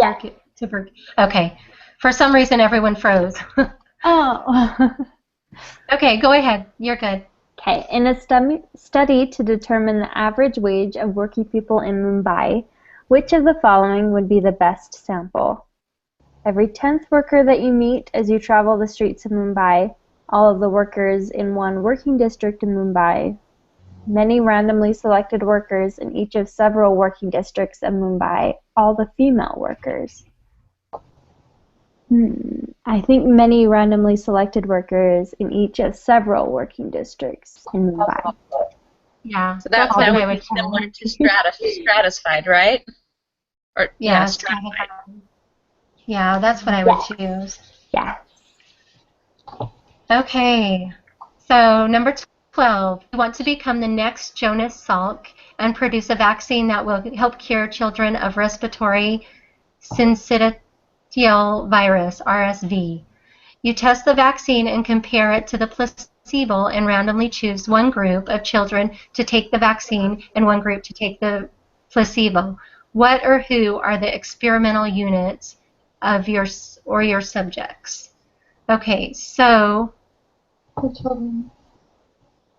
tuberculosis. Okay. For some reason, everyone froze. Oh. Okay, go ahead. You're good. Okay. In a study to determine the average wage of working people in Mumbai, which of the following would be the best sample? Every 10th worker that you meet as you travel the streets of Mumbai, all of the workers in one working district in Mumbai, many randomly selected workers in each of several working districts of Mumbai, all the female workers. I think many randomly selected workers in each of several working districts in Mumbai. Yeah. So that would be similar to stratified, right? Or Yeah, stratified. Yeah, that's what I would choose. Yeah. Okay. So number 12, we want to become the next Jonas Salk and produce a vaccine that will help cure children of respiratory syncytial virus, RSV. You test the vaccine and compare it to the placebo and randomly choose one group of children to take the vaccine and one group to take the placebo. What or who are the experimental units of your subjects? Okay, so The children.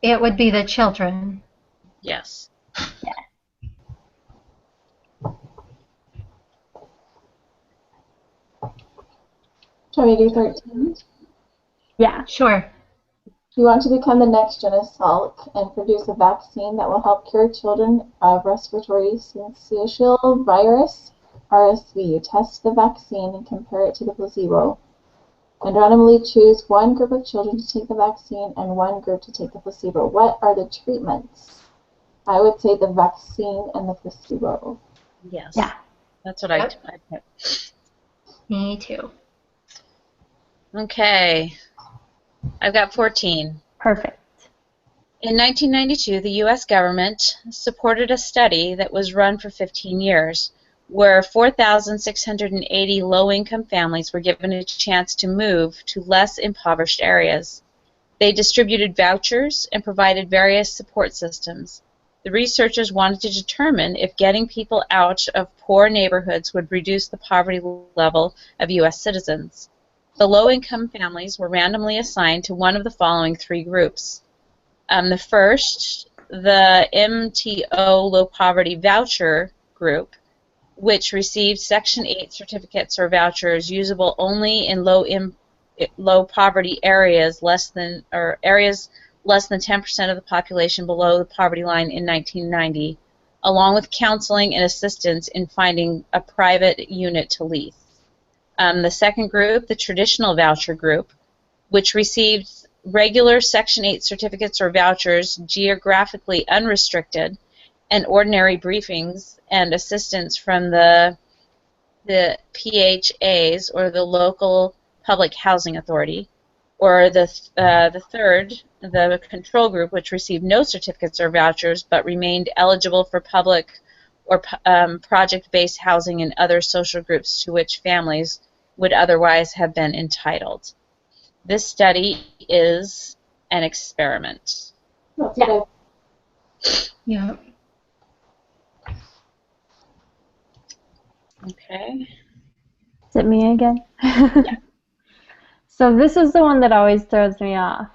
it would be the children. Yes. Shall we do 13? Yeah. Sure. You want to become the next Jonas Salk and produce a vaccine that will help cure children of respiratory syncytial virus, RSV. You test the vaccine and compare it to the placebo, and randomly choose one group of children to take the vaccine and one group to take the placebo. What are the treatments? I would say the vaccine and the placebo. Yes. Yeah. That's what I put. Me too. Okay. I've got 14. Perfect. In 1992, the U.S. government supported a study that was run for 15 years, where 4,680 low-income families were given a chance to move to less impoverished areas. They distributed vouchers and provided various support systems. The researchers wanted to determine if getting people out of poor neighborhoods would reduce the poverty level of U.S. citizens. The low-income families were randomly assigned to one of the following three groups. The first, the MTO Low Poverty Voucher Group, which received Section 8 certificates or vouchers usable only in low poverty areas less than 10% of the population below the poverty line in 1990, along with counseling and assistance in finding a private unit to lease. The second group, the Traditional Voucher Group, which received regular Section 8 certificates or vouchers, geographically unrestricted, and ordinary briefings and assistance from the PHAs, or the local public housing authority, or the third, the control group, which received no certificates or vouchers but remained eligible for public or project-based housing and other social groups to which families would otherwise have been entitled. This study is an experiment. That's what Yeah. Okay. Is it me again? So this is the one that always throws me off.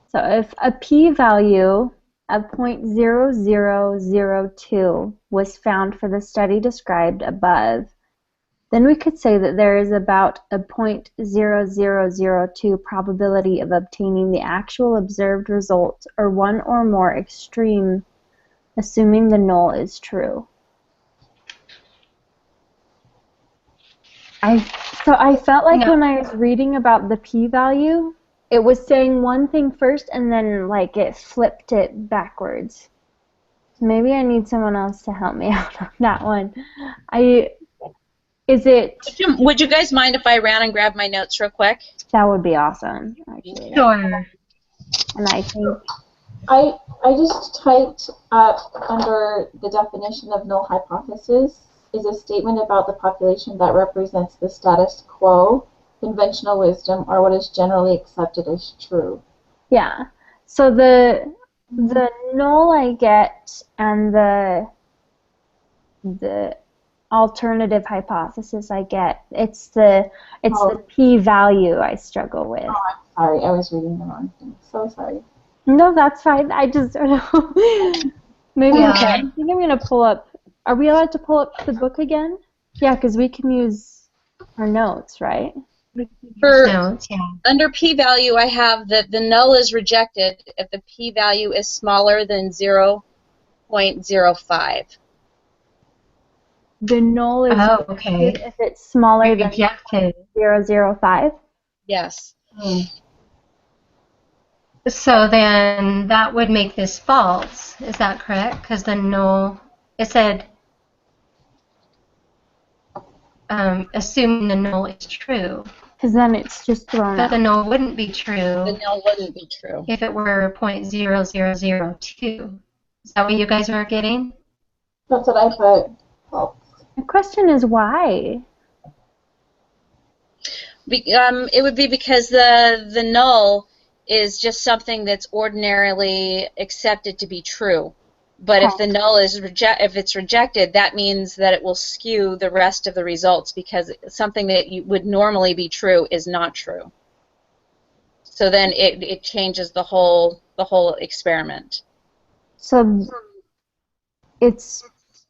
So if a p-value of 0.0002 was found for the study described above, then we could say that there is about a 0.0002 probability of obtaining the actual observed result, or one or more extreme, assuming the null is true. So I felt like when I was reading about the p-value, it was saying one thing first and then like it flipped it backwards. Maybe I need someone else to help me out on that one. Would you guys mind if I ran and grabbed my notes real quick? That would be awesome, actually. Sure. And I think I just typed up under the definition of null hypothesis is a statement about the population that represents the status quo, conventional wisdom, or what is generally accepted as true. yeah. So the null I get and the alternative hypothesis I get, it's the p-value I struggle with. Oh, I'm sorry, I was reading the wrong thing. So sorry. No, that's fine. I just don't know. Maybe Yeah. I think I'm gonna pull up. Are we allowed to pull up the book again? Yeah, because we can use our notes, right? For Notes, yeah. under p-value, I have that the null is rejected if the p-value is smaller than 0.05. The null is Oh, okay. if it's smaller than Rejected. 0.005. Yes. So then that would make this false. Is that correct? Because the null, it said, assuming the null is true. Because then it's just thrown But out. the null wouldn't be The true null wouldn't be true. if it were 0.0002. Is that what you guys are getting? That's what I put. False. The question is why? It would be because the null is just something that's ordinarily accepted to be true. But if the null is if it's rejected, that means that it will skew the rest of the results, because something that would normally be true is not true. So then it changes the whole experiment. So it's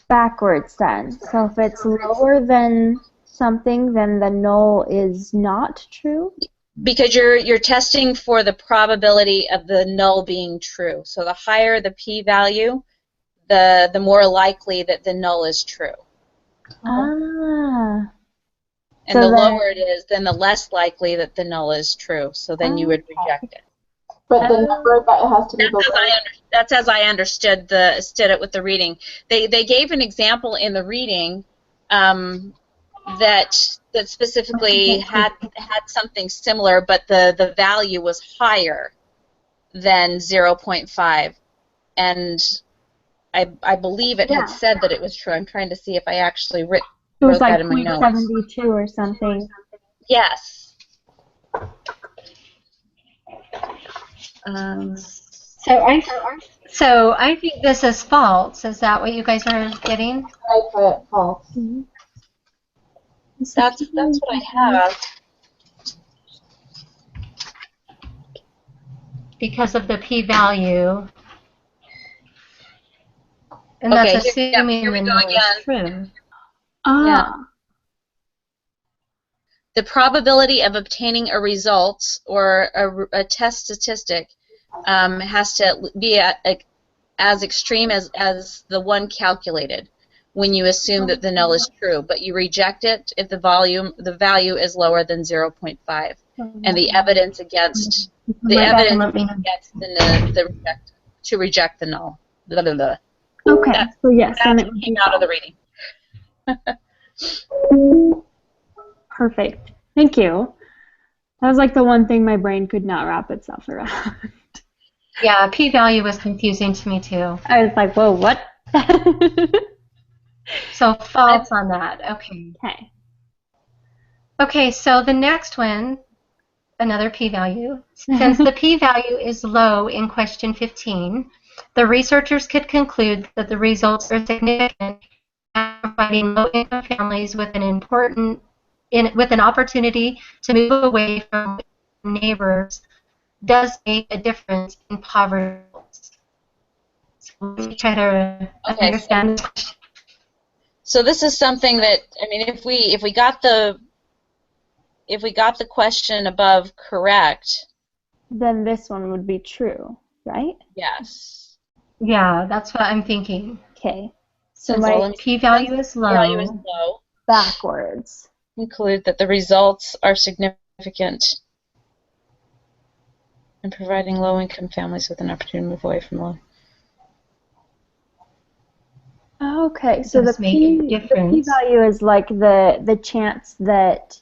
backwards then. So if it's lower than something, then the null is not true? Because you're testing for the probability of the null being true. So the higher the p-value, the more likely that the null is true. Ah. And So the then- lower it is, then the less likely that the null is true. So then you would reject it. But the number that has to be below. That's as I understood it with the reading. They gave an example in the reading that specifically had something similar, but the value was higher than 0.5, and I believe it had said that it was true. I'm trying to see if I actually wrote was like that in my notes. 0.72 or something. Yes. So I think this is false. Is that what you guys are getting? I put false. That's what I have. Because of the p-value. And Okay, that's assuming here we the go null again. is true. Ah. The probability of obtaining a result or a test statistic has to be as extreme as the one calculated when you assume that the null is true, but you reject it if the value is lower than 0.5, and the evidence against the Right back and evidence let me know. gets to reject the null. Blah, blah, blah. Okay, That's, so yes, then that's it what would came be out of the reading. perfect. Thank you. That was like the one thing my brain could not wrap itself around. Yeah, p-value was confusing to me too. I was like, whoa, what? So false on that. Okay. Okay. Okay, so the next one, another p-value. Since the p-value is low in question 15, the researchers could conclude that the results are significant at providing low-income families with an opportunity to move away from neighbors does make a difference in poverty. So let me try to Okay, understand. so this is something that, I mean, if we got the question above correct, Then this one would be true, right? yes. Yeah, that's what I'm thinking. Okay. So Since my p-value is p-value is low. low, backwards. conclude that the results are significant in providing low-income families with an opportunity to move away from low. Okay, so Does make a difference. p-value is like the chance that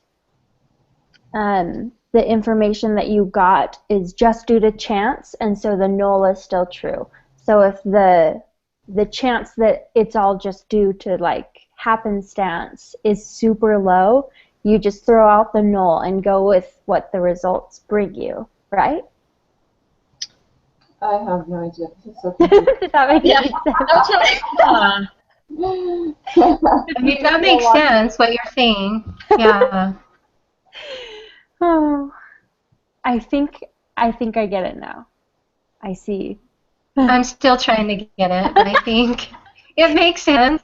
the information that you got is just due to chance, and so the null is still true. So if the chance that it's all just due to like happenstance is super low, you just throw out the null and go with what the results bring you, right? I have no idea. This is so confusing. Does that make any sense? That's right. I mean, that makes sense, what you're saying. Yeah. Oh, I think I get it now. I see. I'm still trying to get it, but I think it makes sense.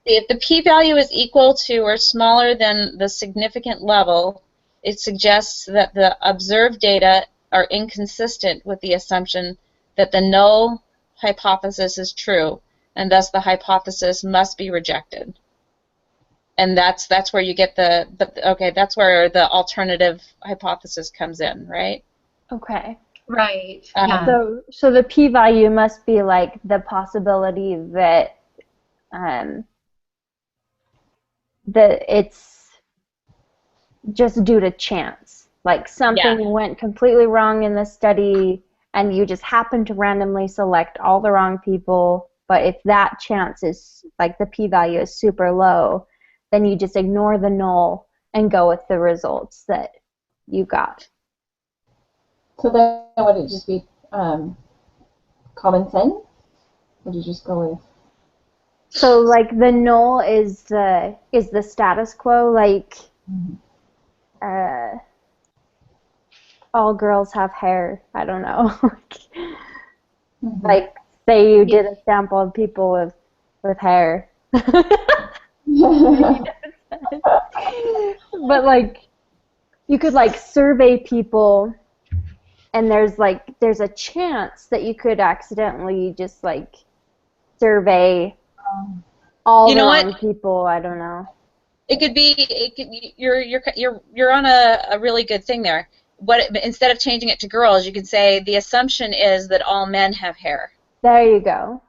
If the p-value is equal to or smaller than the significant level, it suggests that the observed data are inconsistent with the assumption that the null hypothesis is true, and thus the hypothesis must be rejected. And that's where you get that's where the alternative hypothesis comes in, right? Okay. Right. Yeah. So the p-value must be like the possibility that that it's just due to chance. Like something went completely wrong in the study and you just happen to randomly select all the wrong people, but if that chance is like the p-value is super low, then you just ignore the null and go with the results that you got. So then would it just be common sense? Would you just go with? So like the null is the status quo, like all girls have hair. I don't know. Like say you did a sample of people with hair. But like you could like survey people and there's a chance that you could accidentally just like survey all the wrong people. I don't know. It could be. You're on a really good thing there. Instead of changing it to girls, you could say the assumption is that all men have hair. There you go.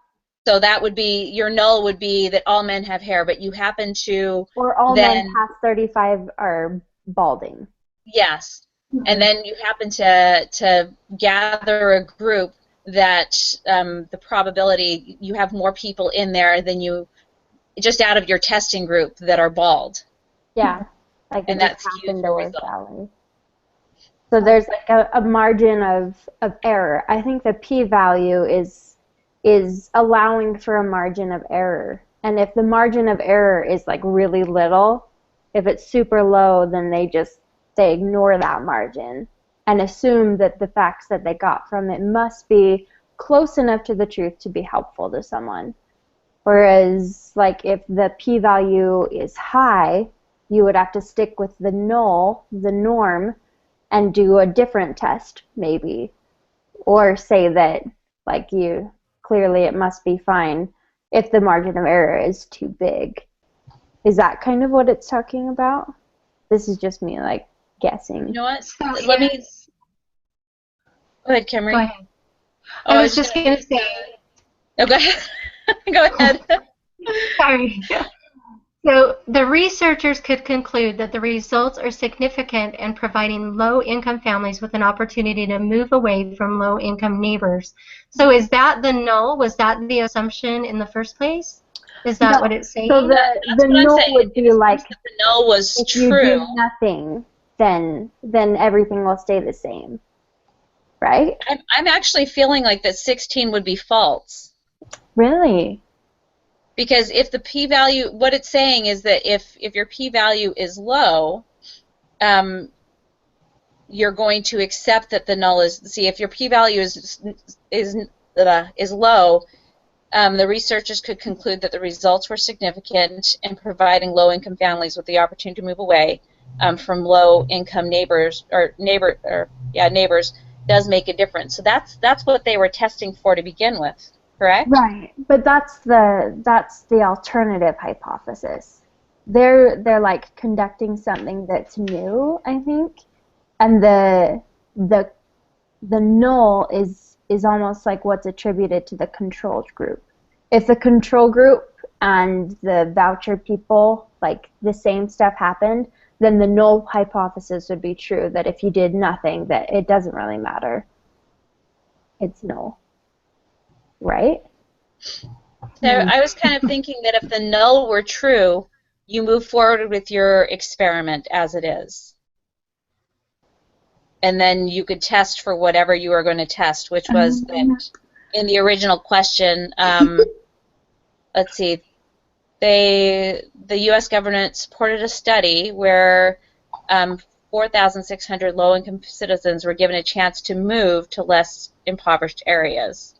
So that would be your null would be that all men have hair, but you happen to or all men past 35 are balding. Yes. And then you happen to gather a group that the probability you have more people in there than you just out of your testing group that are bald. Yeah, like and it just happened to work that way. So there's like a margin of error. I think the p-value is allowing for a margin of error. And if the margin of error is like really little, if it's super low, then they ignore that margin and assume that the facts that they got from it must be close enough to the truth to be helpful to someone. Whereas, like, if the p-value is high, you would have to stick with the null, the norm, and do a different test, maybe. Or say that, like, clearly it must be fine if the margin of error is too big. Is that kind of what it's talking about? This is just me, like, guessing. You know what? Go ahead, Kimry. Go ahead. Oh, I was just going to say. Oh, go ahead. Go ahead. Sorry. So the researchers could conclude that the results are significant in providing low-income families with an opportunity to move away from low-income neighbors. So is that the null? Was that the assumption in the first place? Is that what it's saying? So the null would be like, the null was if true. you do nothing, then everything will stay the same, right? I'm actually feeling like that 16 would be false. Really? Because if the p-value, what it's saying is that if your p-value is low, you're going to accept that the null is. See, if your p-value is low, the researchers could conclude that the results were significant in providing low-income families with the opportunity to move away from low-income neighbors neighbors does make a difference. So that's what they were testing for to begin with. Correct? Right, but that's the alternative hypothesis. They're like conducting something that's new, I think, and the null is almost like what's attributed to the controlled group. If the control group and the voucher people, like the same stuff happened, then the null hypothesis would be true, that if you did nothing, that it doesn't really matter. It's null. Right? So I was kind of thinking that if the null were true, you move forward with your experiment as it is. And then you could test for whatever you were going to test, which was that in the original question, let's see, the U.S. government supported a study where 4,600 low-income citizens were given a chance to move to less impoverished areas.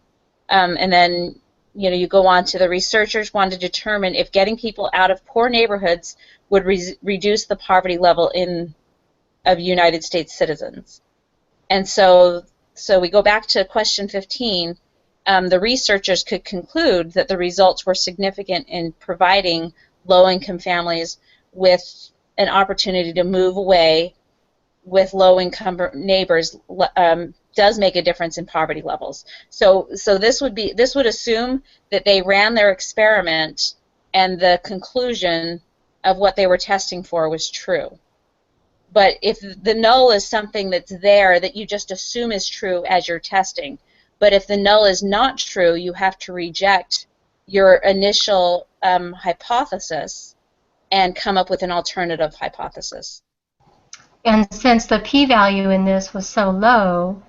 And then, you go on to the researchers want to determine if getting people out of poor neighborhoods would reduce the poverty level of United States citizens. And so we go back to question 15. The researchers could conclude that the results were significant in providing low-income families with an opportunity to move away with low-income neighbors does make a difference in poverty levels. So this would assume that they ran their experiment and the conclusion of what they were testing for was true. But if the null is something that's there that you just assume is true as you're testing, but if the null is not true, you have to reject your initial hypothesis and come up with an alternative hypothesis. And since the p-value in this was so low,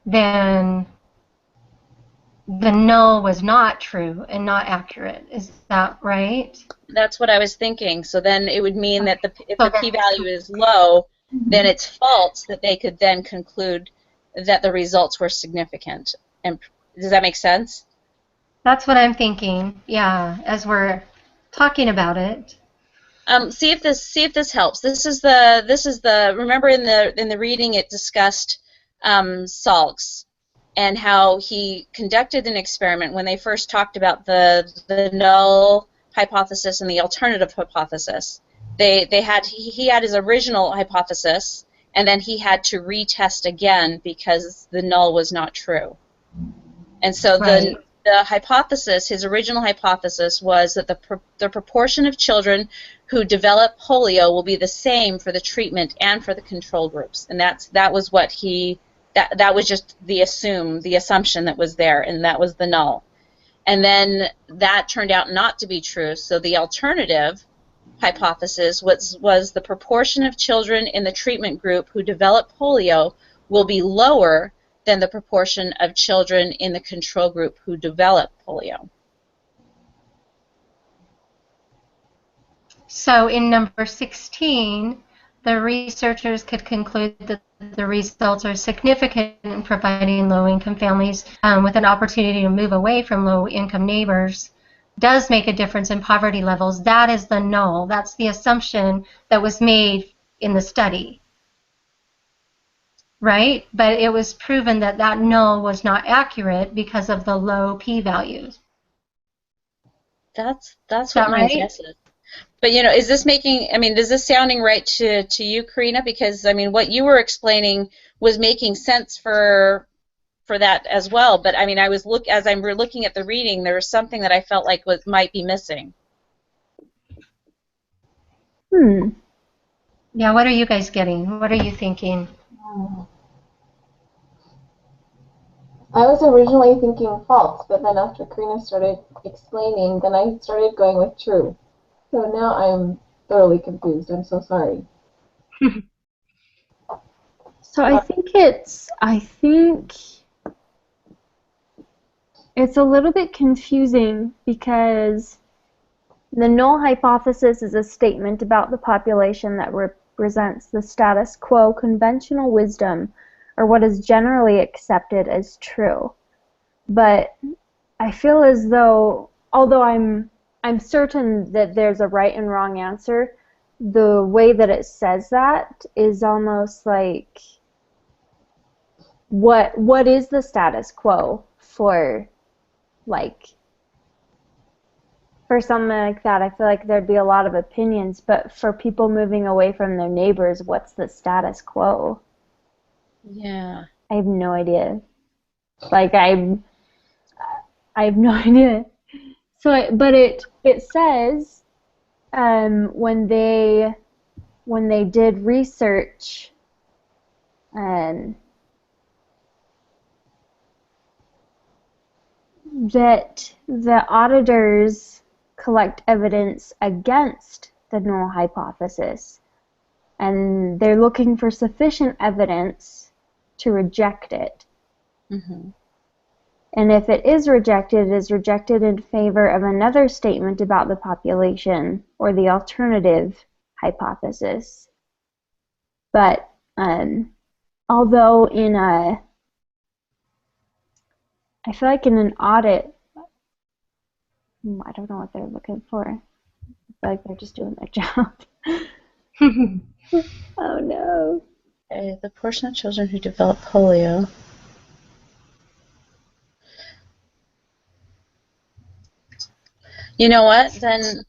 then the null was not true and not accurate. Is that right? That's what I was thinking. So then it would mean that if the p-value is low, then it's false that they could then conclude that the results were significant. And does that make sense? That's what I'm thinking. Yeah, as we're talking about it. See if this helps. This is the remember in the reading it discussed Salks and how he conducted an experiment when they first talked about the null hypothesis and the alternative hypothesis. He had his original hypothesis and then he had to retest again because the null was not true. And so right. The hypothesis, his original hypothesis, was that the proportion of children who develop polio will be the same for the treatment and for the control groups, and that was what that was just the assumption that was there, and that was the null. And then that turned out not to be true. So the alternative hypothesis was the proportion of children in the treatment group who develop polio will be lower than the proportion of children in the control group who develop polio. So in number 16, the researchers could conclude that the results are significant in providing low-income families with an opportunity to move away from low-income neighbors does make a difference in poverty levels. That is the null. That's the assumption that was made in the study. Right? But it was proven that that null was not accurate because of the low p-values. That's what my guess is. But is this is this sounding right to you, Karina? Because what you were explaining was making sense for for that as well. But I mean, as I'm looking at the reading, there was something that I felt like might be missing. Yeah, what are you guys getting? What are you thinking? I was originally thinking false, but then after Karina started explaining, then I started going with true. So now I'm thoroughly confused. I'm so sorry. So I think it's a little bit confusing because the null hypothesis is a statement about the population that represents the status quo, conventional wisdom, or what is generally accepted as true. But I feel as though, although I'm certain that there's a right and wrong answer, the way that it says that is almost like, what is the status quo for, like, for something like that? I feel like there'd be a lot of opinions, but for people moving away from their neighbors, what's the status quo? Yeah. I have no idea. Like, I have no idea. So, but it says when they did research, that the auditors collect evidence against the null hypothesis, and they're looking for sufficient evidence to reject it. Mm-hmm. And if it is rejected, it is rejected in favor of another statement about the population, or the alternative hypothesis. But although I feel like in an audit, I don't know what they're looking for. I feel like they're just doing their job. Oh no. Okay, the portion of children who develop polio. You know what? Then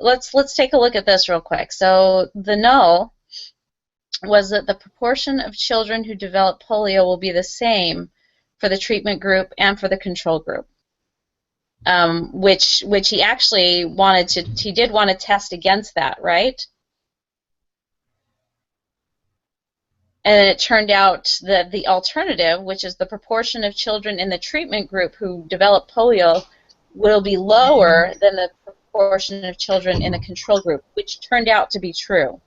let's take a look at this real quick. So the null was that the proportion of children who develop polio will be the same for the treatment group and for the control group. Which he actually he did want to test against that, right? And it turned out that the alternative, which is the proportion of children in the treatment group who develop polio, will be lower than the proportion of children in the control group, which turned out to be true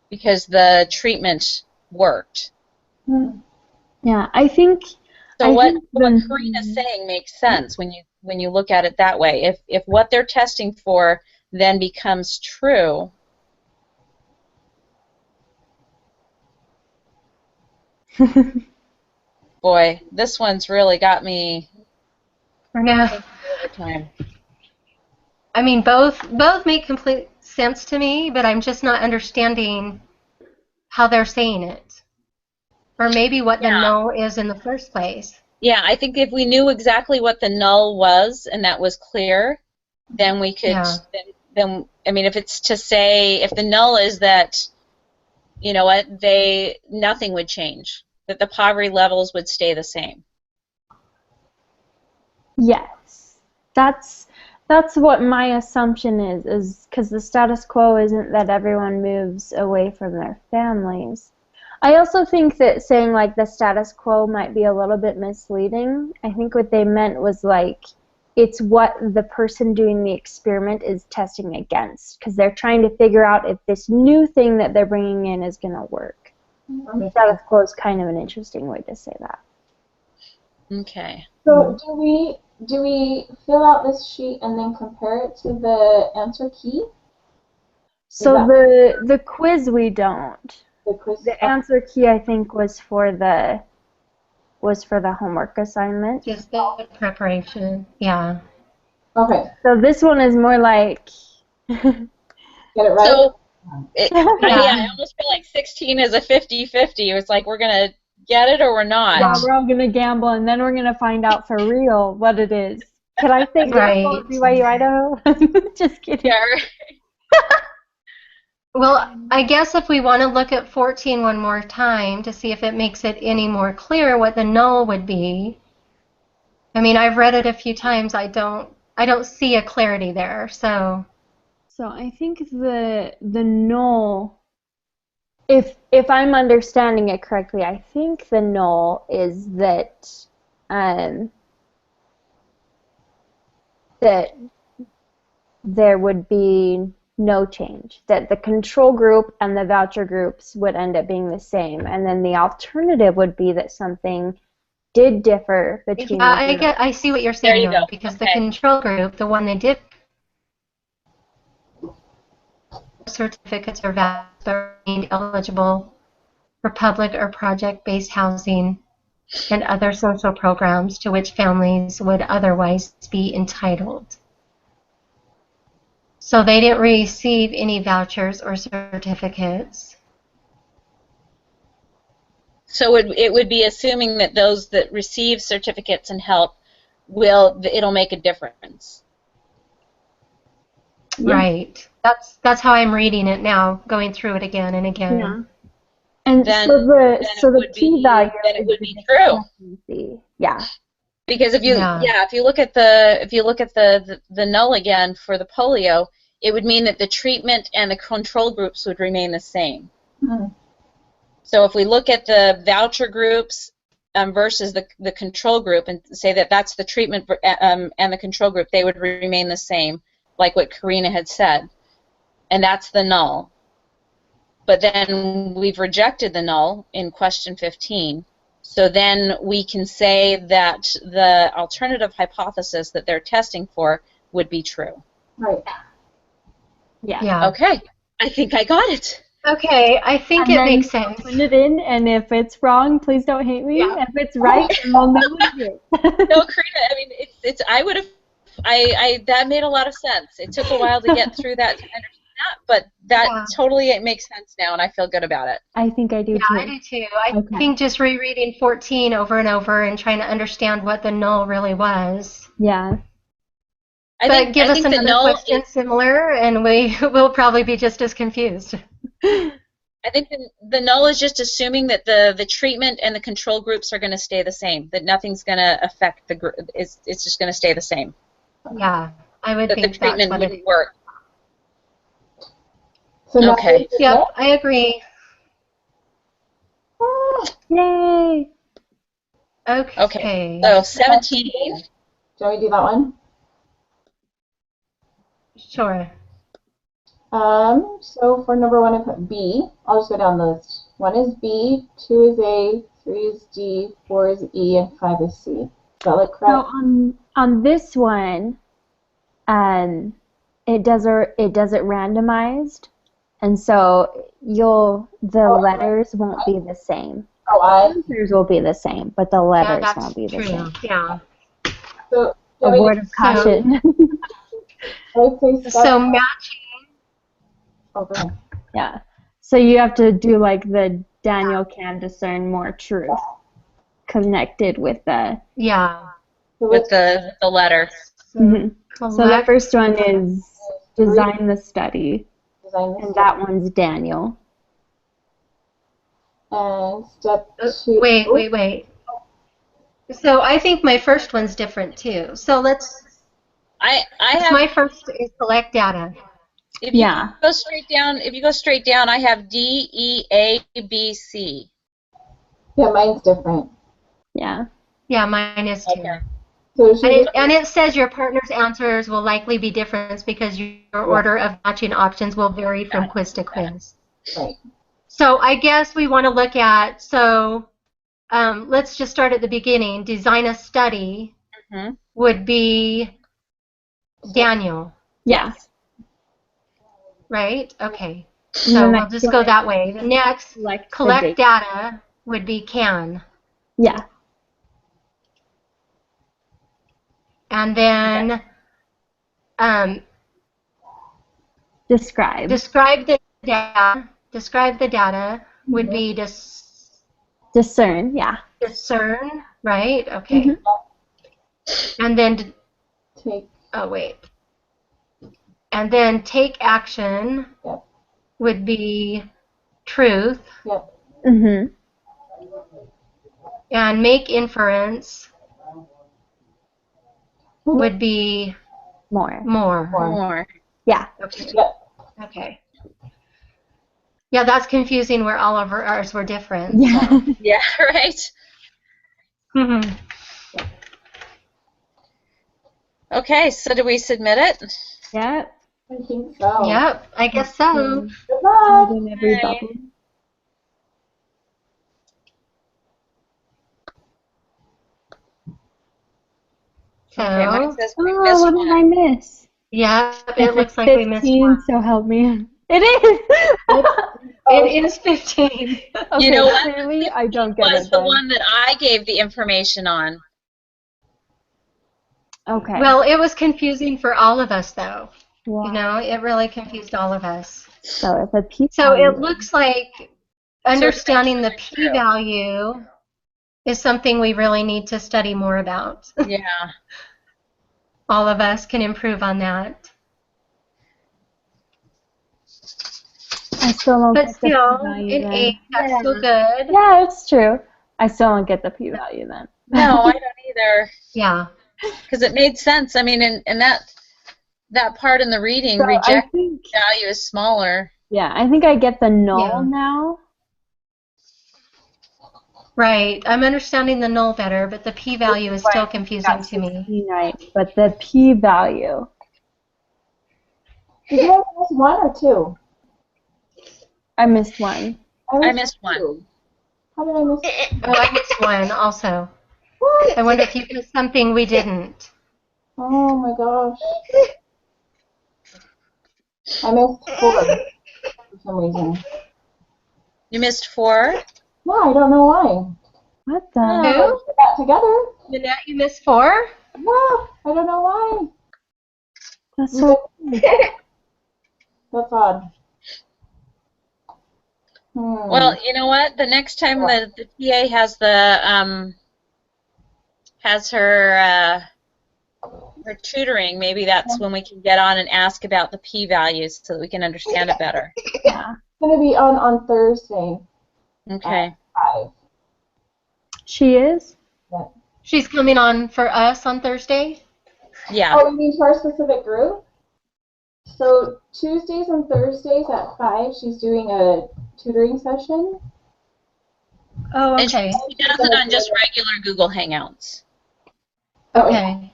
because the treatment worked. Yeah, I think. So what Karina's saying makes sense when you look at it that way. If what they're testing for then becomes true. Boy, this one's really got me. For now. Time. I mean, both make complete sense to me, but I'm just not understanding how they're saying it, or maybe what the null is in the first place. Yeah, I think if we knew exactly what the null was and that was clear, then we could. Yeah. Then I mean, if it's to say if the null is that, you know what, nothing would change, that the poverty levels would stay the same. Yes, that's what my assumption is because the status quo isn't that everyone moves away from their families. I also think that saying like the status quo might be a little bit misleading. I think what they meant was like it's what the person doing the experiment is testing against, because they're trying to figure out if this new thing that they're bringing in is going to work. The status quo is kind of an interesting way to say that. Okay. So do we fill out this sheet and then compare it to the answer key? So the quiz we don't. The answer key I think was for the homework assignment. Just the preparation, yeah. Okay. So this one is more like. Get it right. So I almost feel like 16 is a 50-50. It's like we're gonna get it or we're not. Yeah, we're all gonna gamble and then we're gonna find out for real what it is. Can I say gamble at BYU Idaho? Just kidding. Yeah, right. Well, I guess if we want to look at 14 one more time to see if it makes it any more clear what the null would be. I mean, I've read it a few times. I don't see a clarity there. So I think the null, if I'm understanding it correctly, I think the null is that that there would be no change, that the control group and the voucher groups would end up being the same, and then the alternative would be that something did differ between. yeah, I see what you're saying. There you go. Because Okay. the control group, the one that did certificates or vouchers are eligible for public or project-based housing and other social programs to which families would otherwise be entitled. So they didn't receive any vouchers or certificates. So it would be assuming that those that receive certificates and help it'll make a difference. Yeah. Right. That's how I'm reading it now, going through it again and again. Yeah. And Then- so the p-value then it is would the be true. discrepancy. Yeah. Because if you if you look at the null again for the polio, it would mean that the treatment and the control groups would remain the same. Mhm. So if we look at the voucher groups versus the control group and say that that's the treatment and the control group, they would remain the same, like what Karina had said. And that's the null. But then we've rejected the null in question 15. So then we can say that the alternative hypothesis that they're testing for would be true. Right. Yeah. Okay, I think I got it. Okay, I think And it then makes sense. Put it in, and if it's wrong, please don't hate me. Yeah. If it's right, then we'll know it's good. No, Karina, I mean, it's I would have, that made a lot of sense. It took a while to get through that to understand that, but that totally it makes sense now, and I feel good about it. I think I do Yeah, too. I do too. I think just rereading 14 over and over and trying to understand what the null really was. Yeah. But give us another question similar, and we will probably be just as confused. I think the null is just assuming that the treatment and the control groups are going to stay the same, that nothing's going to affect the group. It's just going to stay the same. Yeah, I would think the treatment that's what wouldn't work. So now Okay. Yep, I agree. Yay! Okay. So 17. Do you want me to do that one? Sure. So for number 1, I put B. I'll just go down the list. 1 is B, 2 is A, 3 is D, 4 is E, and 5 is C. Does that look correct? So on this one, it does it randomized, and so the letters won't be the same. Oh, The answers will be the same, but the letters won't be the same. Yeah. So, A word of caution. So matching. Okay. Yeah. So you have to do like the Daniel can discern more truth connected with the. Yeah. With the letter. Mhm. So the first one is design the study, and that one's Daniel. And step 2. Wait. So I think my first one's different too. So let's. I have. My first is collect data. If you go straight down, I have D, E, A, B, C. Yeah, mine's different. Yeah. Yeah, mine is too. Okay. So And it says your partner's answers will likely be different because your order of matching options will vary from quiz to quiz. Right. So I guess we want to look at, let's just start at the beginning. Design a study would be Daniel. Yeah. Right? Okay. So we'll just go that way. The next, collect data would be can. Yeah. And then describe. Describe the data would be discern, yeah. Discern, right? Okay. And then take. Oh, wait. And then take action would be truth, Yep. Mhm. and make inference would be More. more. More. Yeah. Okay. Yep. Okay. Yeah, that's confusing where all of ours were different. Yeah. Yeah, right. So. Okay, so do we submit it? Yeah. I think so. Yep, I guess so. Good luck. In every Alright. bubble. Okay, mine So, says we Oh, missed what did I one. miss? yeah, It's it looks like we missed 15, one. so help me. It is! It is 15. Okay, You know what? clearly I don't get Was it the then. one that I gave the information on. Okay. Well, it was confusing for all of us, though. Wow. You know, it really confused all of us. So if a p So value. it looks like understanding the p-value is something we really need to study more about. Yeah. All of us can improve on that. I still don't But get the still, p-value an then. 8, that's Yeah. still good. Yeah, it's true. I still don't get the p-value then. No, I don't either. Yeah. Because it made sense. I mean, and that part in the reading, So I reject think, value is smaller. yeah, I think I get the null Yeah. now. Right. I'm understanding the null better, but the p-value is still confusing to me. 69, but the p-value. Did you guys miss one or two? I missed one. I missed one. two. How did I miss? Oh, I missed one also. What? I wonder if you missed something we didn't. Oh my gosh. I missed 4 for some reason. You missed 4? No, I don't know why. What the? Oh. Who? We got together. Minette, you missed 4? Yeah, I don't know why. That's so That's odd. Well, you know what? The next time the TA has her tutoring, maybe that's when we can get on and ask about the p-values so that we can understand it better. yeah. It's going to be on Thursday Okay. at 5. She is? She's coming on for us on Thursday? Yeah. Oh, you mean to our specific group? So Tuesdays and Thursdays at 5, she's doing a tutoring session. Oh, And okay. she does it on just regular Google Hangouts. Okay.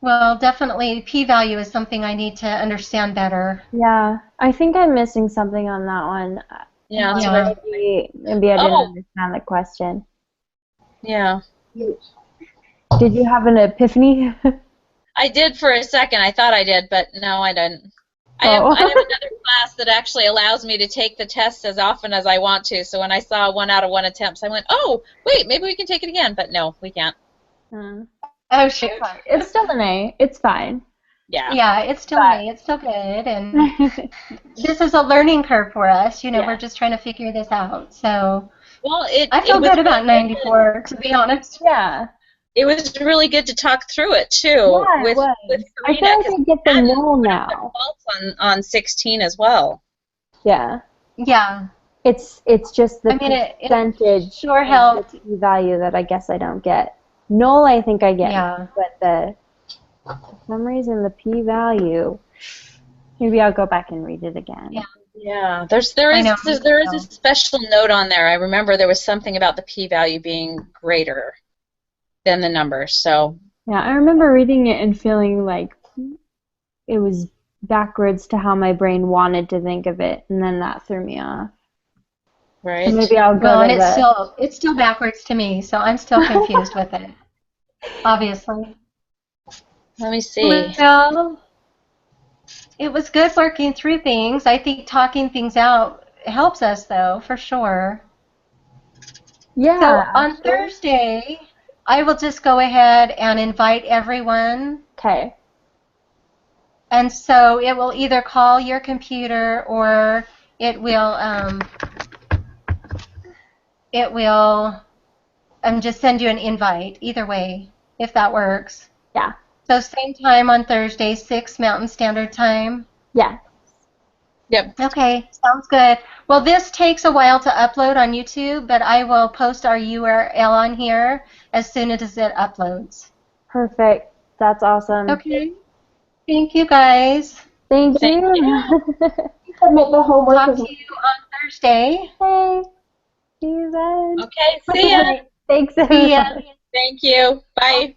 Well, definitely p-value is something I need to understand better. Yeah. I think I'm missing something on that one. Yeah. That's Yeah. what Maybe I didn't Oh. understand the question. Yeah. Did you have an epiphany? I did for a second. I thought I did, but no, I didn't. I Oh. have another class that actually allows me to take the test as often as I want to. So when I saw 1 out of 1 attempts, I went, oh, wait, maybe we can take it again. But no, we can't. Oh, shoot. It's still an A. It's fine. Yeah. Yeah, it's still me. It's still good. And this is a learning curve for us. You know, Yeah. we're just trying to figure this out. So Well, I feel it was good about really 94, to be honest. Yeah. It was really good to talk through it too Yeah, it with was. I Karina, feel like 'cause I get the Adam null put now. faults on 16 as well. Yeah. Yeah. It's just the I mean, it percentage sure of helped. the p-value that I guess I don't get. Null I think I get, Yeah. but for some reason the p-value, maybe I'll go back and read it again. Yeah. Yeah, I know. there is a special note on there. I remember there was something about the p-value being greater than the numbers. So Yeah, I remember reading it and feeling like it was backwards to how my brain wanted to think of it, and then that threw me off. right. So maybe I'll go Well, to and the... it's still backwards to me, so I'm still confused with it. Obviously. Let me see. Well, it was good working through things. I think talking things out helps us, though, for sure. Yeah. So on Thursday, I will just go ahead and invite everyone. Okay. And so it will either call your computer or it will just send you an invite, either way, if that works. Yeah. So same time on Thursday, 6 Mountain Standard Time. Yeah. Yep. Okay, sounds good. Well, this takes a while to upload on YouTube, but I will post our URL on here as soon as it uploads. Perfect. That's awesome. Okay. Thank you, guys. Thank Thank you. Submit the homework Talk as to you on Thursday. Hey, see you then. Okay, see ya. Thanks, See ya. everyone. Thank you. Bye.